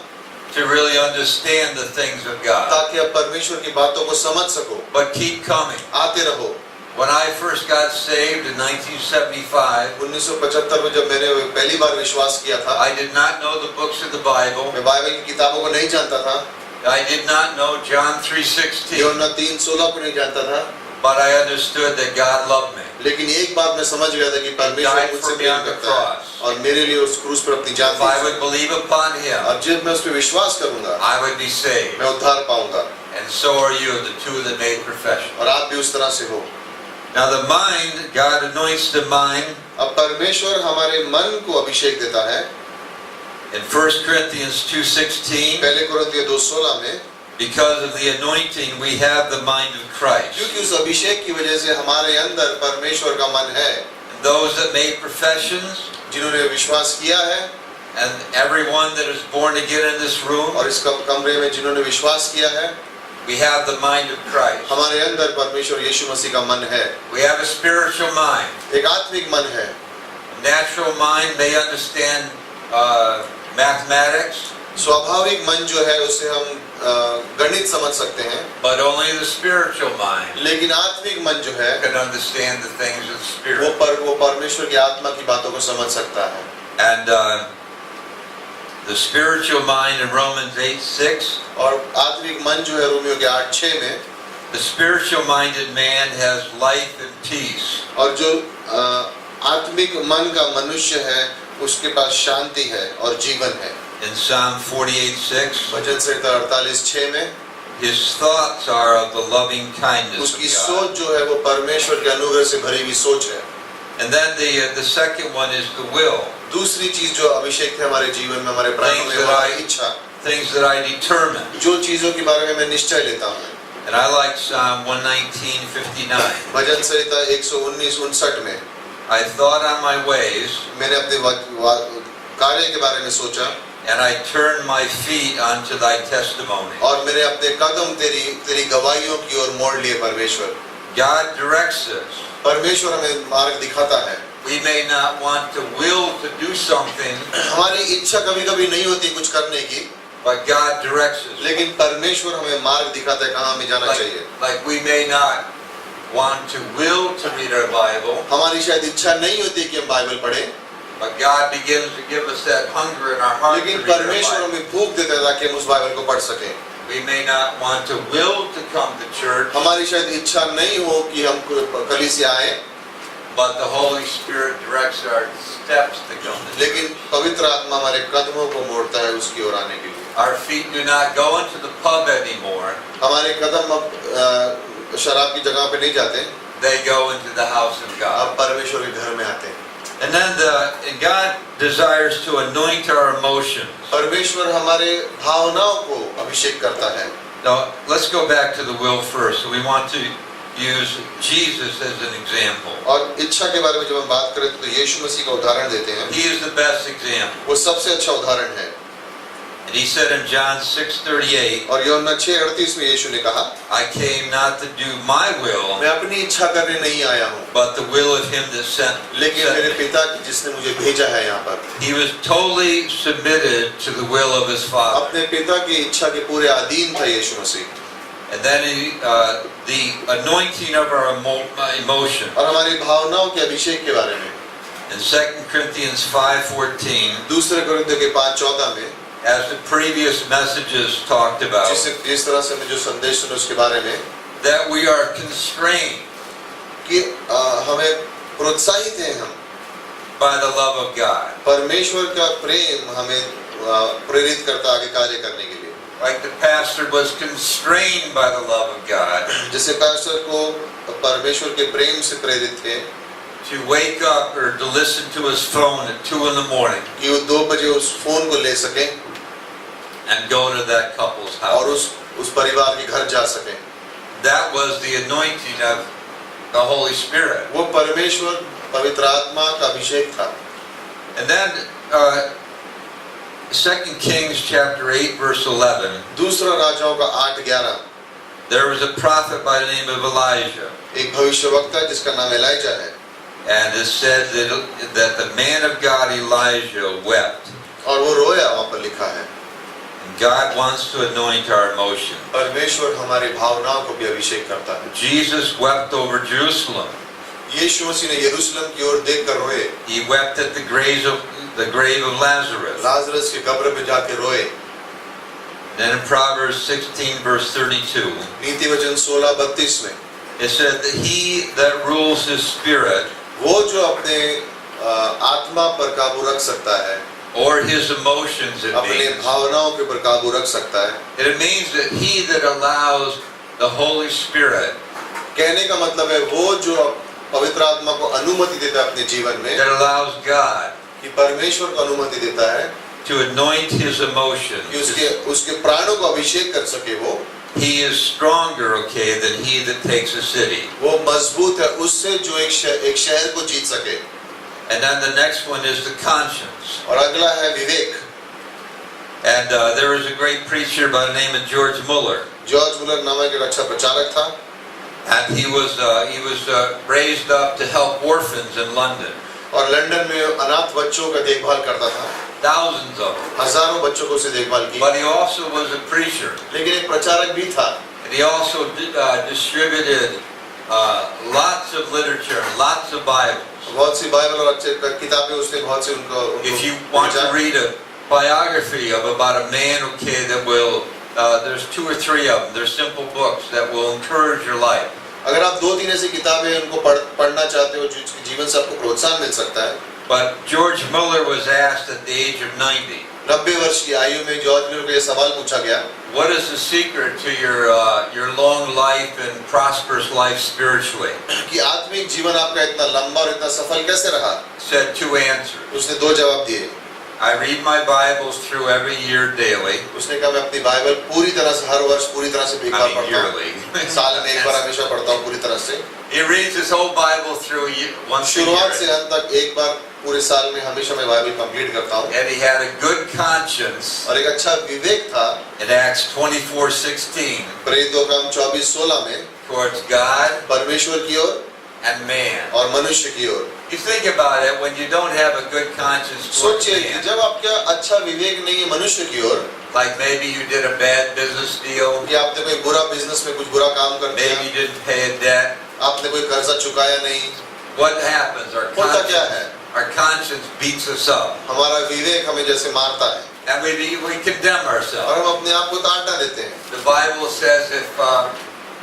to really understand the things of God. ताकि आप परमेश्वर की बातों को समझ सको. But keep coming. आते रहो. When I first got saved in 1975, 1975 में जब मैंने पहली बार विश्वास किया था, I did not know the books of the Bible. मैं बाइबल की किताबों को नहीं जानता था. I did not know John 3:16. यूहन्ना 3:16 को नहीं जानता था. But I understood that God loved me. लेकिन एक बात मैं समझ गया था कि परमेश्वर मुझसे प्यार करता है और मेरे लिए उस क्रूस पर अपनी जान If I the. would believe upon Him, और जब मैं उस पर विश्वास करूंगा, I would be saved. मैं उद्धार पाऊंगा. And so are you, the two that made profession. और आप भी उस तरह से हो. Now the mind, God anoints the mind. अब परमेश्वर हमारे मन को अभिषेक देता है. In 1 Corinthians 2:16, पहले कुरिन्थियों 2:16 में, because of the anointing, we have the mind of Christ. क्योंकि उस अभिषेक की वजह से हमारे अंदर परमेश्वर का मन है. And those that made professions, जिन्होंने विश्वास किया है, and everyone that is born again in this room, और इस कमरे में जिन्होंने विश्वास किया है, we have the mind of Christ. हमारे अंदर परमेश्वर यीशु मसीह का मन है. We have a spiritual mind. एक आत्मिक मन है. Natural mind may understand mathematics, स्वाभाविक मन जो है उसे हम गणित समझ सकते हैं, but only the spiritual mind लेकिन आत्मिक मन जो है can understand the things of the Spirit. वो परमेश्वर की आत्मा की बातों को समझ सकता है. And The spiritual mind in Romans 8:6. और आत्मिक मन जो है रोमियो के 8:6 में, The spiritual minded man has life and peace. और जो आत्मिक मन का मनुष्य है उसके पास शांति है और जीवन है। In Psalm 48:6, भजन संहिता 48:6 में, his thoughts are of the loving kindness उसकी of God. सोच जो है वो परमेश्वर के अनुग्रह से भरी हुई सोच है। And then the second one is the will, दूसरी चीज जो अभिषेक है हमारे जीवन में, हमारे प्राणों में, Things that हमारी I- इच्छा, things that I determine. जो चीजों के बारे में मैं निश्चय लेता हूँ। And I like Psalm 119:59. भजन संहिता 119:59 में, I thought on my ways, मैंने अपने कार्य के बारे में सोचा and I turned my feet onto thy testimony. और मैंने अपने कदम तेरी गवाहियों की ओर मोड़ लिए। परमेश्वर God directs us. परमेश्वर हमें मार्ग दिखाता है। We may not want to will to do something, हमारी इच्छा कभी कभी नहीं होती कुछ करने की, but God directs us. लेकिन परमेश्वर हमें मार्ग दिखाता है कहाँ हमें जाना चाहिए। Like we may not want to will to read our Bible, हमारी शायद इच्छा नहीं होती कि हम बाइबल पढ़ें, but God begins to give us that hunger in our heart to लेकिन read our परमेश्वर Bible. हमें भूख देता है ताकि हम उस बाइबल को पढ़ सकें। We may not want to will to come to church, हमारी शायद इच्छा नहीं हो कि हम कलीसिया आए, but the Holy Spirit directs our steps to come to church. लेकिन पवित्र आत्मा हमारे कदमों को मोड़ता है उसकी ओर आने के लिए। Our feet do not go into the pub anymore. हमारे कदम अब शराब की जगह पे नहीं जाते, They go into the house of God. अब परमेश्वर के घर में आते हैं। And then and God desires to anoint our emotions. परमेश्वर हमारे भावनाओं को अभिषेक करता है। Now, let's go back to the will first. So we want to use Jesus as an example. और इच्छा के बारे में जब हम बात करें तो यीशु मसीह का उदाहरण देते हैं। He is the best example. वो सबसे अच्छा उदाहरण है। And he said in John 6:38, और यूहन्ना 6:38 में यीशु ने कहा, I came not to do my will, मैं अपनी इच्छा करने नहीं आया हूँ, but the will of him that sent लेकिन मेरे me. पिता की जिसने मुझे भेजा है यहाँ पर। He was totally submitted to the will of his Father. अपने पिता की इच्छा के पूरे अधीन था यीशु मसीह। And then the anointing of our emotion. और हमारी भावनाओं के अभिषेक के बारे में In 2 Corinthians 5:14, दूसरे कोरिन्थियों के 5:14 में, as the previous messages talked about, जिस तरह से मैं जो संदेश सुने उसके बारे में, that we are constrained कि हमें प्रोत्साहित हैं हम, by the love of God. परमेश्वर का प्रेम हमें प्रेरित करता आगे कार्य करने के लिए। Like the pastor was constrained by the love of God जैसे पास्टर को परमेश्वर के प्रेम से प्रेरित थे to wake up or to listen to his phone at 2 in the morning कि वो 2 बजे उस फोन को ले सके and go to that couple's और house. उस परिवार के घर जा सके। That was the anointing of the Holy Spirit. वो परमेश्वर पवित्र आत्मा का अभिषेक था। And then 2 Kings chapter 8 verse 11, दूसरा राजाओं का 8:11, there was a prophet by the name of Elijah. एक भविष्यवक्ता जिसका नाम एलाइजा है, And it said that the man of God Elijah wept. और वो रोया, वहाँ पर लिखा है। And God wants to anoint our emotions. परमेश्वर हमारी भावनाओं को भी अभिषेक करता है। Jesus wept over Jerusalem. यीशु मसीह ने यरूशलेम की ओर देखकर रोए, He wept at the grave of Lazarus. Lazarus की कब्र पे जाके रोए। Then in Proverbs 16 verse 32, नीति वचन 16:32 में, it said that he that rules his spirit वो जो अपने आत्मा पर काबू रख सकता है, or his emotions, अपने भावनाओं के ऊपर काबू रख सकता है। it means that he that allows the Holy Spirit, कहने का मतलब है वो जो पवित्र आत्मा को अनुमति देता है अपने जीवन में, that allows God कि परमेश्वर को अनुमति देता है to anoint his emotions, कि उसके प्राणों को अभिषेक कर सके, वो he is stronger, okay, than he that takes a city. वो मजबूत है उससे जो एक शहर को जीत सके। And then the next one is the conscience. और अगला है विवेक। And there was a great preacher by the name of George Muller. George Muller नामक एक अच्छा प्रचारक था, And he was raised up to help orphans in London. और London में अनाथ बच्चों का देखभाल करता था, Thousands of them. हजारों बच्चों को उसने देखभाल की। But he also was a preacher. लेकिन एक प्रचारक भी था, And he also distributed lots of literature, lots of Bibles. बहुत सी बाइबल और अच्छे किताबें उसने बहुत से उनको If you want to read biography of about a man, okay, that will, there's 2 or 3 of them. They're simple books that will encourage your life. अगर आप 2-3 ऐसी किताबें उनको पढ़ना चाहते हो जिसके जीवन से आपको प्रोत्साहन मिल सकता है। But George Muller was asked at the age of 90, 90 वर्ष की आयु में जॉर्ज मिलर को यह सवाल पूछा गया, what is the secret to your long life and prosperous life spiritually? कि आत्मिक जीवन आपका इतना लंबा और इतना सफल कैसे रहा? Said 2 answers. उसने 2 जवाब दिए। I read my Bibles through every year daily. उसने कहा मैं अपनी बाइबल पूरी तरह से हर वर्ष पूरी तरह से एक बार पढ़ता हूँ। yearly. साल में एक बार हमेशा पढ़ता हूँ पूरी तरह से। He reads his whole Bible through once a शुरुआत से year. अंत तक एक बार पूरे साल में हमेशा मैं बाइबल कंप्लीट करता हूँ। And he had a good conscience. और एक अच्छा विवेक था In Acts 24:16 प्रेरितों का 24:16 में towards God परमेश्वर की ओर and man. और मनुष्य की ओर। You think about it, when you don't have a good conscience towards सोचिए कि man, जब आपका अच्छा विवेक नहीं है मनुष्य की ओर, like maybe you did a bad business deal, कि आपने कोई बुरा बिजनेस में कुछ बुरा काम कर दिया, maybe you didn't pay a debt, आपने कोई कर्जा चुकाया नहीं, what happens? होता क्या है? Our conscience beats us up. हमारा विवेक हमें जैसे मारता है And we condemn और ourselves. हम अपने आप को ताड़ना देते हैं। The Bible says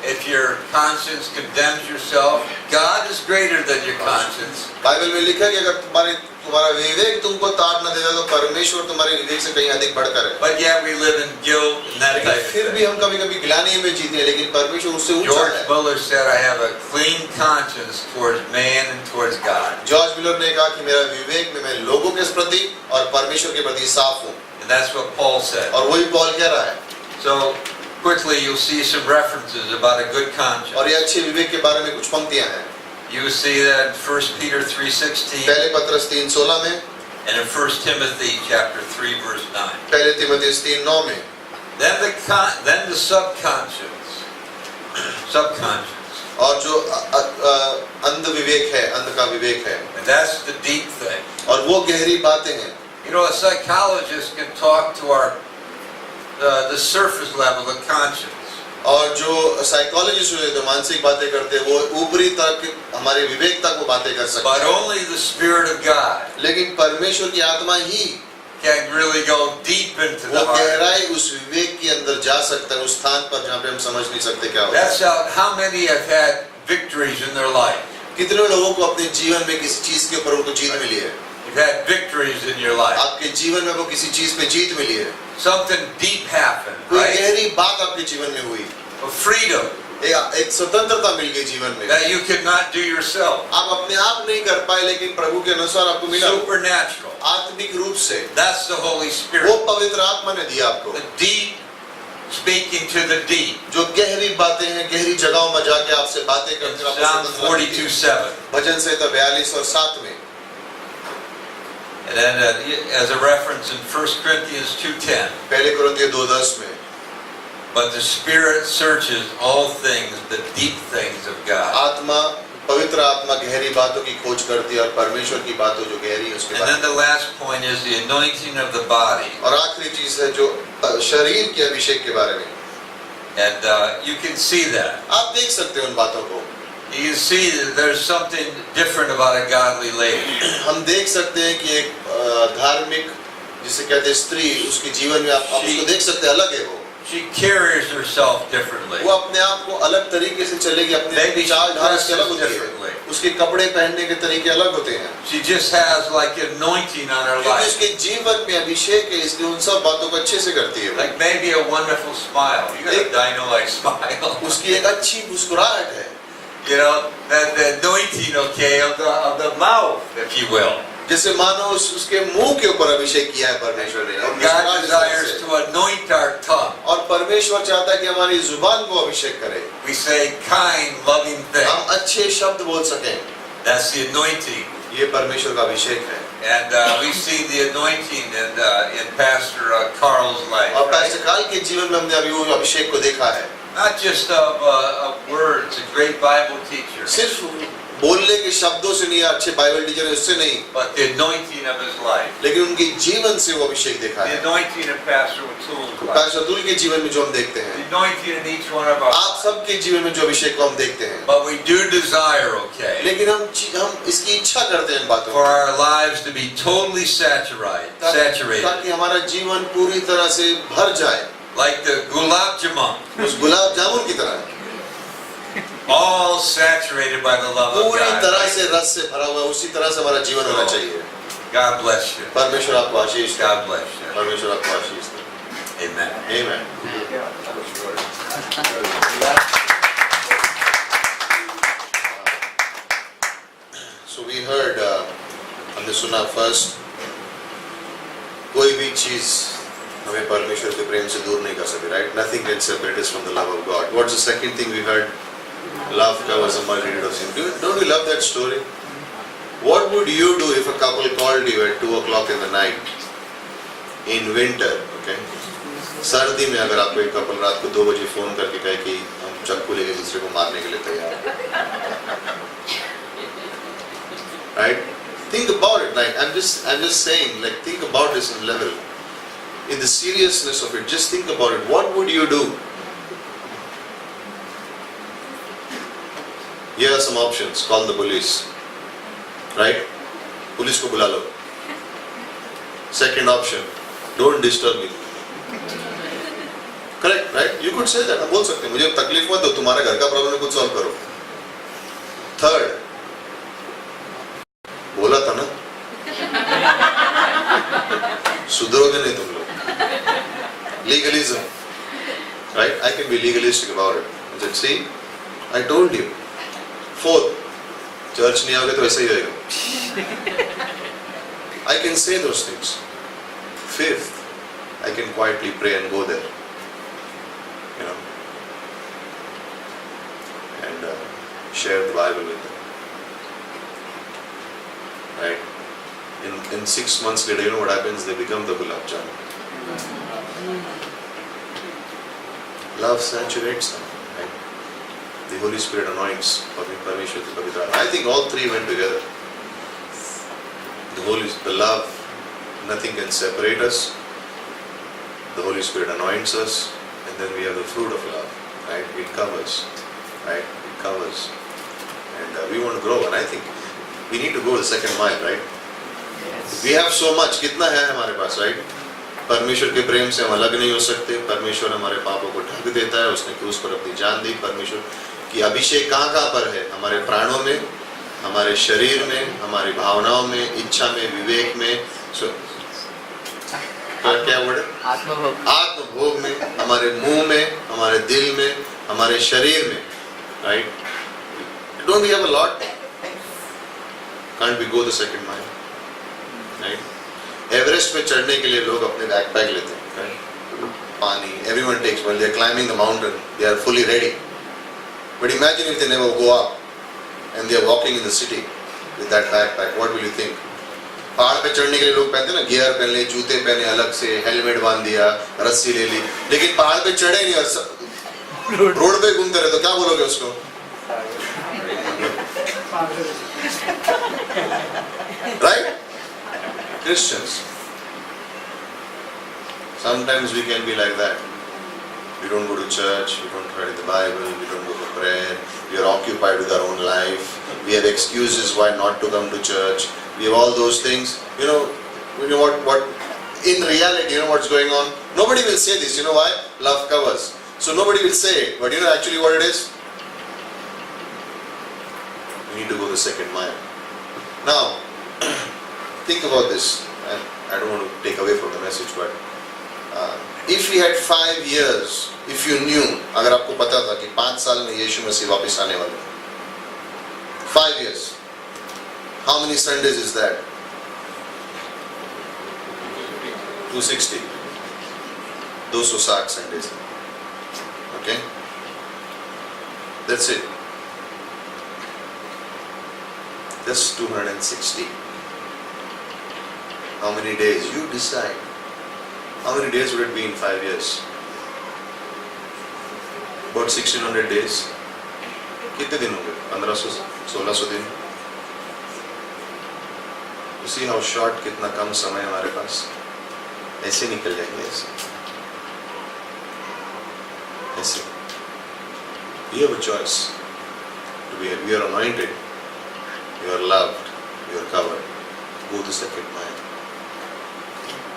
if your conscience condemns yourself, God is greater than your conscience. Bible में लिखा है कि अगर तुम्हारा विवेक तुमको ताड़ना देता है तो परमेश्वर तुम्हारे विवेक से कहीं अधिक बढ़कर है। But yet we live in guilt and that लेकिन type of फिर भी thing. हम कभी-कभी ग्लानि में जीते हैं, लेकिन परमेश्वर उससे ऊंचा George है। Muller said, I have a clean conscience towards man and towards God. George Miller ने कहा कि मेरा विवेक में मैं लोगों के प्रति और परमेश्वर के प्रति साफ हूँ, And that's what Paul said. और वही पॉल कह रहा है। So quickly you'll see some references about a good conscience. और ये अच्छे विवेक के बारे में कुछ पंक्तियां हैं। You see that in 1 Peter 3:16 पहले पत्रस 3:16 में, and in 1 Timothy chapter 3 verse 9. पहले तीमुथियुस 3:9 में। Then the subconscious, और जो अंध विवेक है, अंध का विवेक है, and that's the deep thing. और वो गहरी बातें हैं। You know, a psychologist can talk to our the surface level of conscience. और जो साइकोलॉजिस्ट होते हैं जो मानसिक बातें करते हैं वो ऊपरी तक हमारे विवेक तक वो बातें कर सकते But हैं, only the Spirit of God लेकिन परमेश्वर की आत्मा ही can really go deep into वो the heart. गहराई उस विवेक के अंदर जा सकता है, उस स्थान पर जहाँ पे हम समझ नहीं सकते क्या होता है। That's how many have had victories in their life. कितने लोगों को अपने जीवन में किसी चीज के ऊपर उनको जीत मिली है? You've had victories in your life. आपके जीवन में वो किसी चीज पे जीत मिली है, Something deep happened, कोई right? गहरी बात आपके जीवन में हुई, A freedom एक स्वतंत्रता मिल गई जीवन में, that you could not do yourself. आप अपने आप नहीं कर पाए लेकिन प्रभु के अनुसार आपको मिला, Supernatural. आत्मिक रूप से। That's the Holy वो Spirit. पवित्र आत्मा ने दिया आपको, The deep speaking to the deep. जो गहरी बातें हैं, गहरी जगहों में जाके आपसे बातें करते हैं, आपको Psalm स्वतंत्रता मिलती है। 42:7. भजन संहिता 42 और 7 में, And then as a reference in 1 Corinthians 2:10. पहले कुरिन्थियों 2:10 में, But the Spirit searches all things, the deep things of God. आत्मा पवित्र आत्मा गहरी बातों की खोज करती है और परमेश्वर की बातों जो गहरी है उसके And then बारे the last point is the anointing of the body. में। और आखिरी चीज है जो शरीर के अभिषेक के बारे में, And you can see that. आप देख सकते हैं उन बातों को। You can see that there's something different about a godly lady. हम देख सकते हैं कि एक धार्मिक जिसे कहते हैं स्त्री, उसके जीवन में आप उसको देख सकते हैं, अलग है वो। She carries herself differently. वो अपने आप को अलग तरीके से चलेगी, अपने Maybe she चाल ढाल से अलग dresses होती differently. है, उसके कपड़े पहनने के तरीके अलग होते हैं, She just has like anointing on her क्योंकि life. उसके जीवन में अभिषेक है, इसलिए उन सब बातों को अच्छे से करती है वो। Like maybe a wonderful smile. You got a dino-like smile. उसकी एक अच्छी मुस्कुराहट है, You know, that the anointing, okay, of the mouth, if you will. जैसे मानो उसके मुंह के ऊपर अभिषेक किया है परमेश्वर ने, और God मुस्कुराहट desires से। to anoint our tongue. और परमेश्वर चाहता है कि हमारी जुबान को अभिषेक करे, We say kind, loving things. हम अच्छे शब्द बोल सकें, That's the anointing. ये परमेश्वर का अभिषेक है। And we see the anointing in Pastor Carl's life. और right? पैसे काल के जीवन में हमने अभी वो अभिषेक को देखा है, Not just of words, a great Bible teacher. सिर्फ बोलने के शब्दों से नहीं, अच्छे बाइबल टीचर है उससे नहीं, but the anointing of his life. लेकिन उनके जीवन से वो अभिषेक देखा The है। anointing of Pastor O'Toole's life. Pastor Atul के जीवन में जो हम देखते The हैं, anointing in each one of आप us. सबके जीवन में जो अभिषेक को हम देखते हैं, But we do desire, okay, लेकिन हम इसकी इच्छा करते हैं इन बातों for को, our lives to be totally saturated. ताकि हमारा जीवन पूरी तरह से भर जाए, Like the gulab jamun, उस गुलाब जामुन की तरह, all saturated by the love of पूरी तरह God. से रस से भरा हुआ, उसी तरह से हमारा जीवन होना चाहिए। God bless you. परमेश्वर आपको आशीष दे। God bless you. परमेश्वर आपको आशीष दे। Amen. Amen. So we heard, हमने सुना first, कोई भी चीज हमें परमेश्वर के प्रेम से दूर नहीं कर सकती, right? Nothing can separate us from the love of God. What's the second thing we heard? Love covers a multitude of sins. Don't you love that story? What would you do if a couple called you at 2 o'clock in the night in winter? Okay? सर्दी में अगर आपको एक couple रात को 2 बजे phone करके कहे कि हम चाकू लेके दूसरे को मारने के लिए तैयार हैं, right? Think about it. Like I'm just saying. Like think about this in level, in the seriousness of it. Just think about it. What would you do? Here are some options. Call the police. Right? Police को बुला लो. Second option, don't disturb me. Correct, right? You could say that. हम बोल सकते हैं, मुझे तकलीफ मत दो, तुम्हारा घर का प्रॉब्लम है, खुद सॉल्व करो. Third, बोला था ना, सुधरोगे नहीं तुम लोग. Legalism, right? I can be legalistic about it. I said, see, I told you. Fourth, church नहीं आओगे तो ऐसा ही होएगा. I can say those things. Fifth, I can quietly pray and go there. You know, and share the Bible with them. Right? In 6 months later, you know what happens? They become the gulab jamun. Love saturates them. Right? The Holy Spirit anoints. Parmeshwar ki Pavitra. I think all three went together. The love, nothing can separate us. The Holy Spirit anoints us, and then we have the fruit of love. Right? It covers. Right? It covers. And we want to grow, and I think we need to go the second mile, right? We have so much. कितना है हमारे पास, right? परमेश्वर के प्रेम से हम अलग नहीं हो सकते. परमेश्वर हमारे पापों को ढक देता है. उसने क्रूस पर अपनी जान दी. परमेश्वर की अभिषेक कहाँ कहाँ पर है? हमारे प्राणों में, हमारे शरीर में, हमारी भावनाओं में, इच्छा में, विवेक में, क्या वर्ड है? आत्मभोग में, हमारे मुंह में, हमारे दिल में, हमारे शरीर में, right? Don't we have a lot? Can't we go the second mile? Right? Everest पे चढ़ने के लिए लोग अपने बैकपैक लेते हैं, right? पानी, everyone takes, when they are climbing the mountain, they are fully ready. But imagine if they never go up and they are walking in the city with that backpack, what will you think? पहाड़ पे चढ़ने के लिए लोग पहनते हैं ना, gear पहन ले, जूते पहने अलग से, हेलमेट बांध दिया, रस्सी ले ली, लेकिन पहाड़ पे चढ़े नहीं और रोड पे घूमते रहे तो क्या बोलोगे उसको? Right? Christians. Sometimes we can be like that. We don't go to church, we don't study the Bible, we don't go for prayer, we are occupied with our own life, we have excuses why not to come to church, we have all those things. You know what in reality, you know what's going on? Nobody will say this, you know why? Love covers. So nobody will say it, but you know actually what it is? We need to go the second mile. Now, think about this, and I don't want to take away from the message, but if we had 5 years, if you knew, अगर आपको पता था कि 5 साल में यीशु मसीह वापस आने वाले, 5 years, how many Sundays is that? 260, 260 Sundays. Okay, that's it. That's 260. How many days? You decide. How many days would it be in 5 years? About 1600 days. कितने दिन होंगे? 1500 1600 दिन. You see how short, कितना कम समय हमारे पास. ऐसे निकल जाएंगे ऐसे. You have a choice to be. You are anointed. You are loved. You are covered. Go the second mile.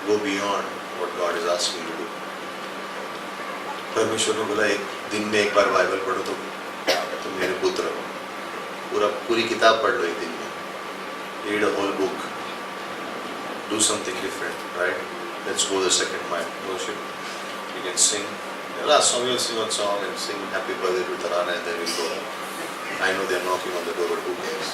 Go beyond what God is asking you to do. परमेश्वर ने बोला एक दिन में एक बार बाइबल पढ़ो तो तुम मेरे पुत्र हो. पूरी किताब पढ़ लो एक दिन में. Read a whole book. Do something different, right? Let's go the second mile. Worship. You can sing. Last song, we'll sing one song and sing Happy Birthday to Tarana and then we'll go. I know they're knocking on the door, but who cares?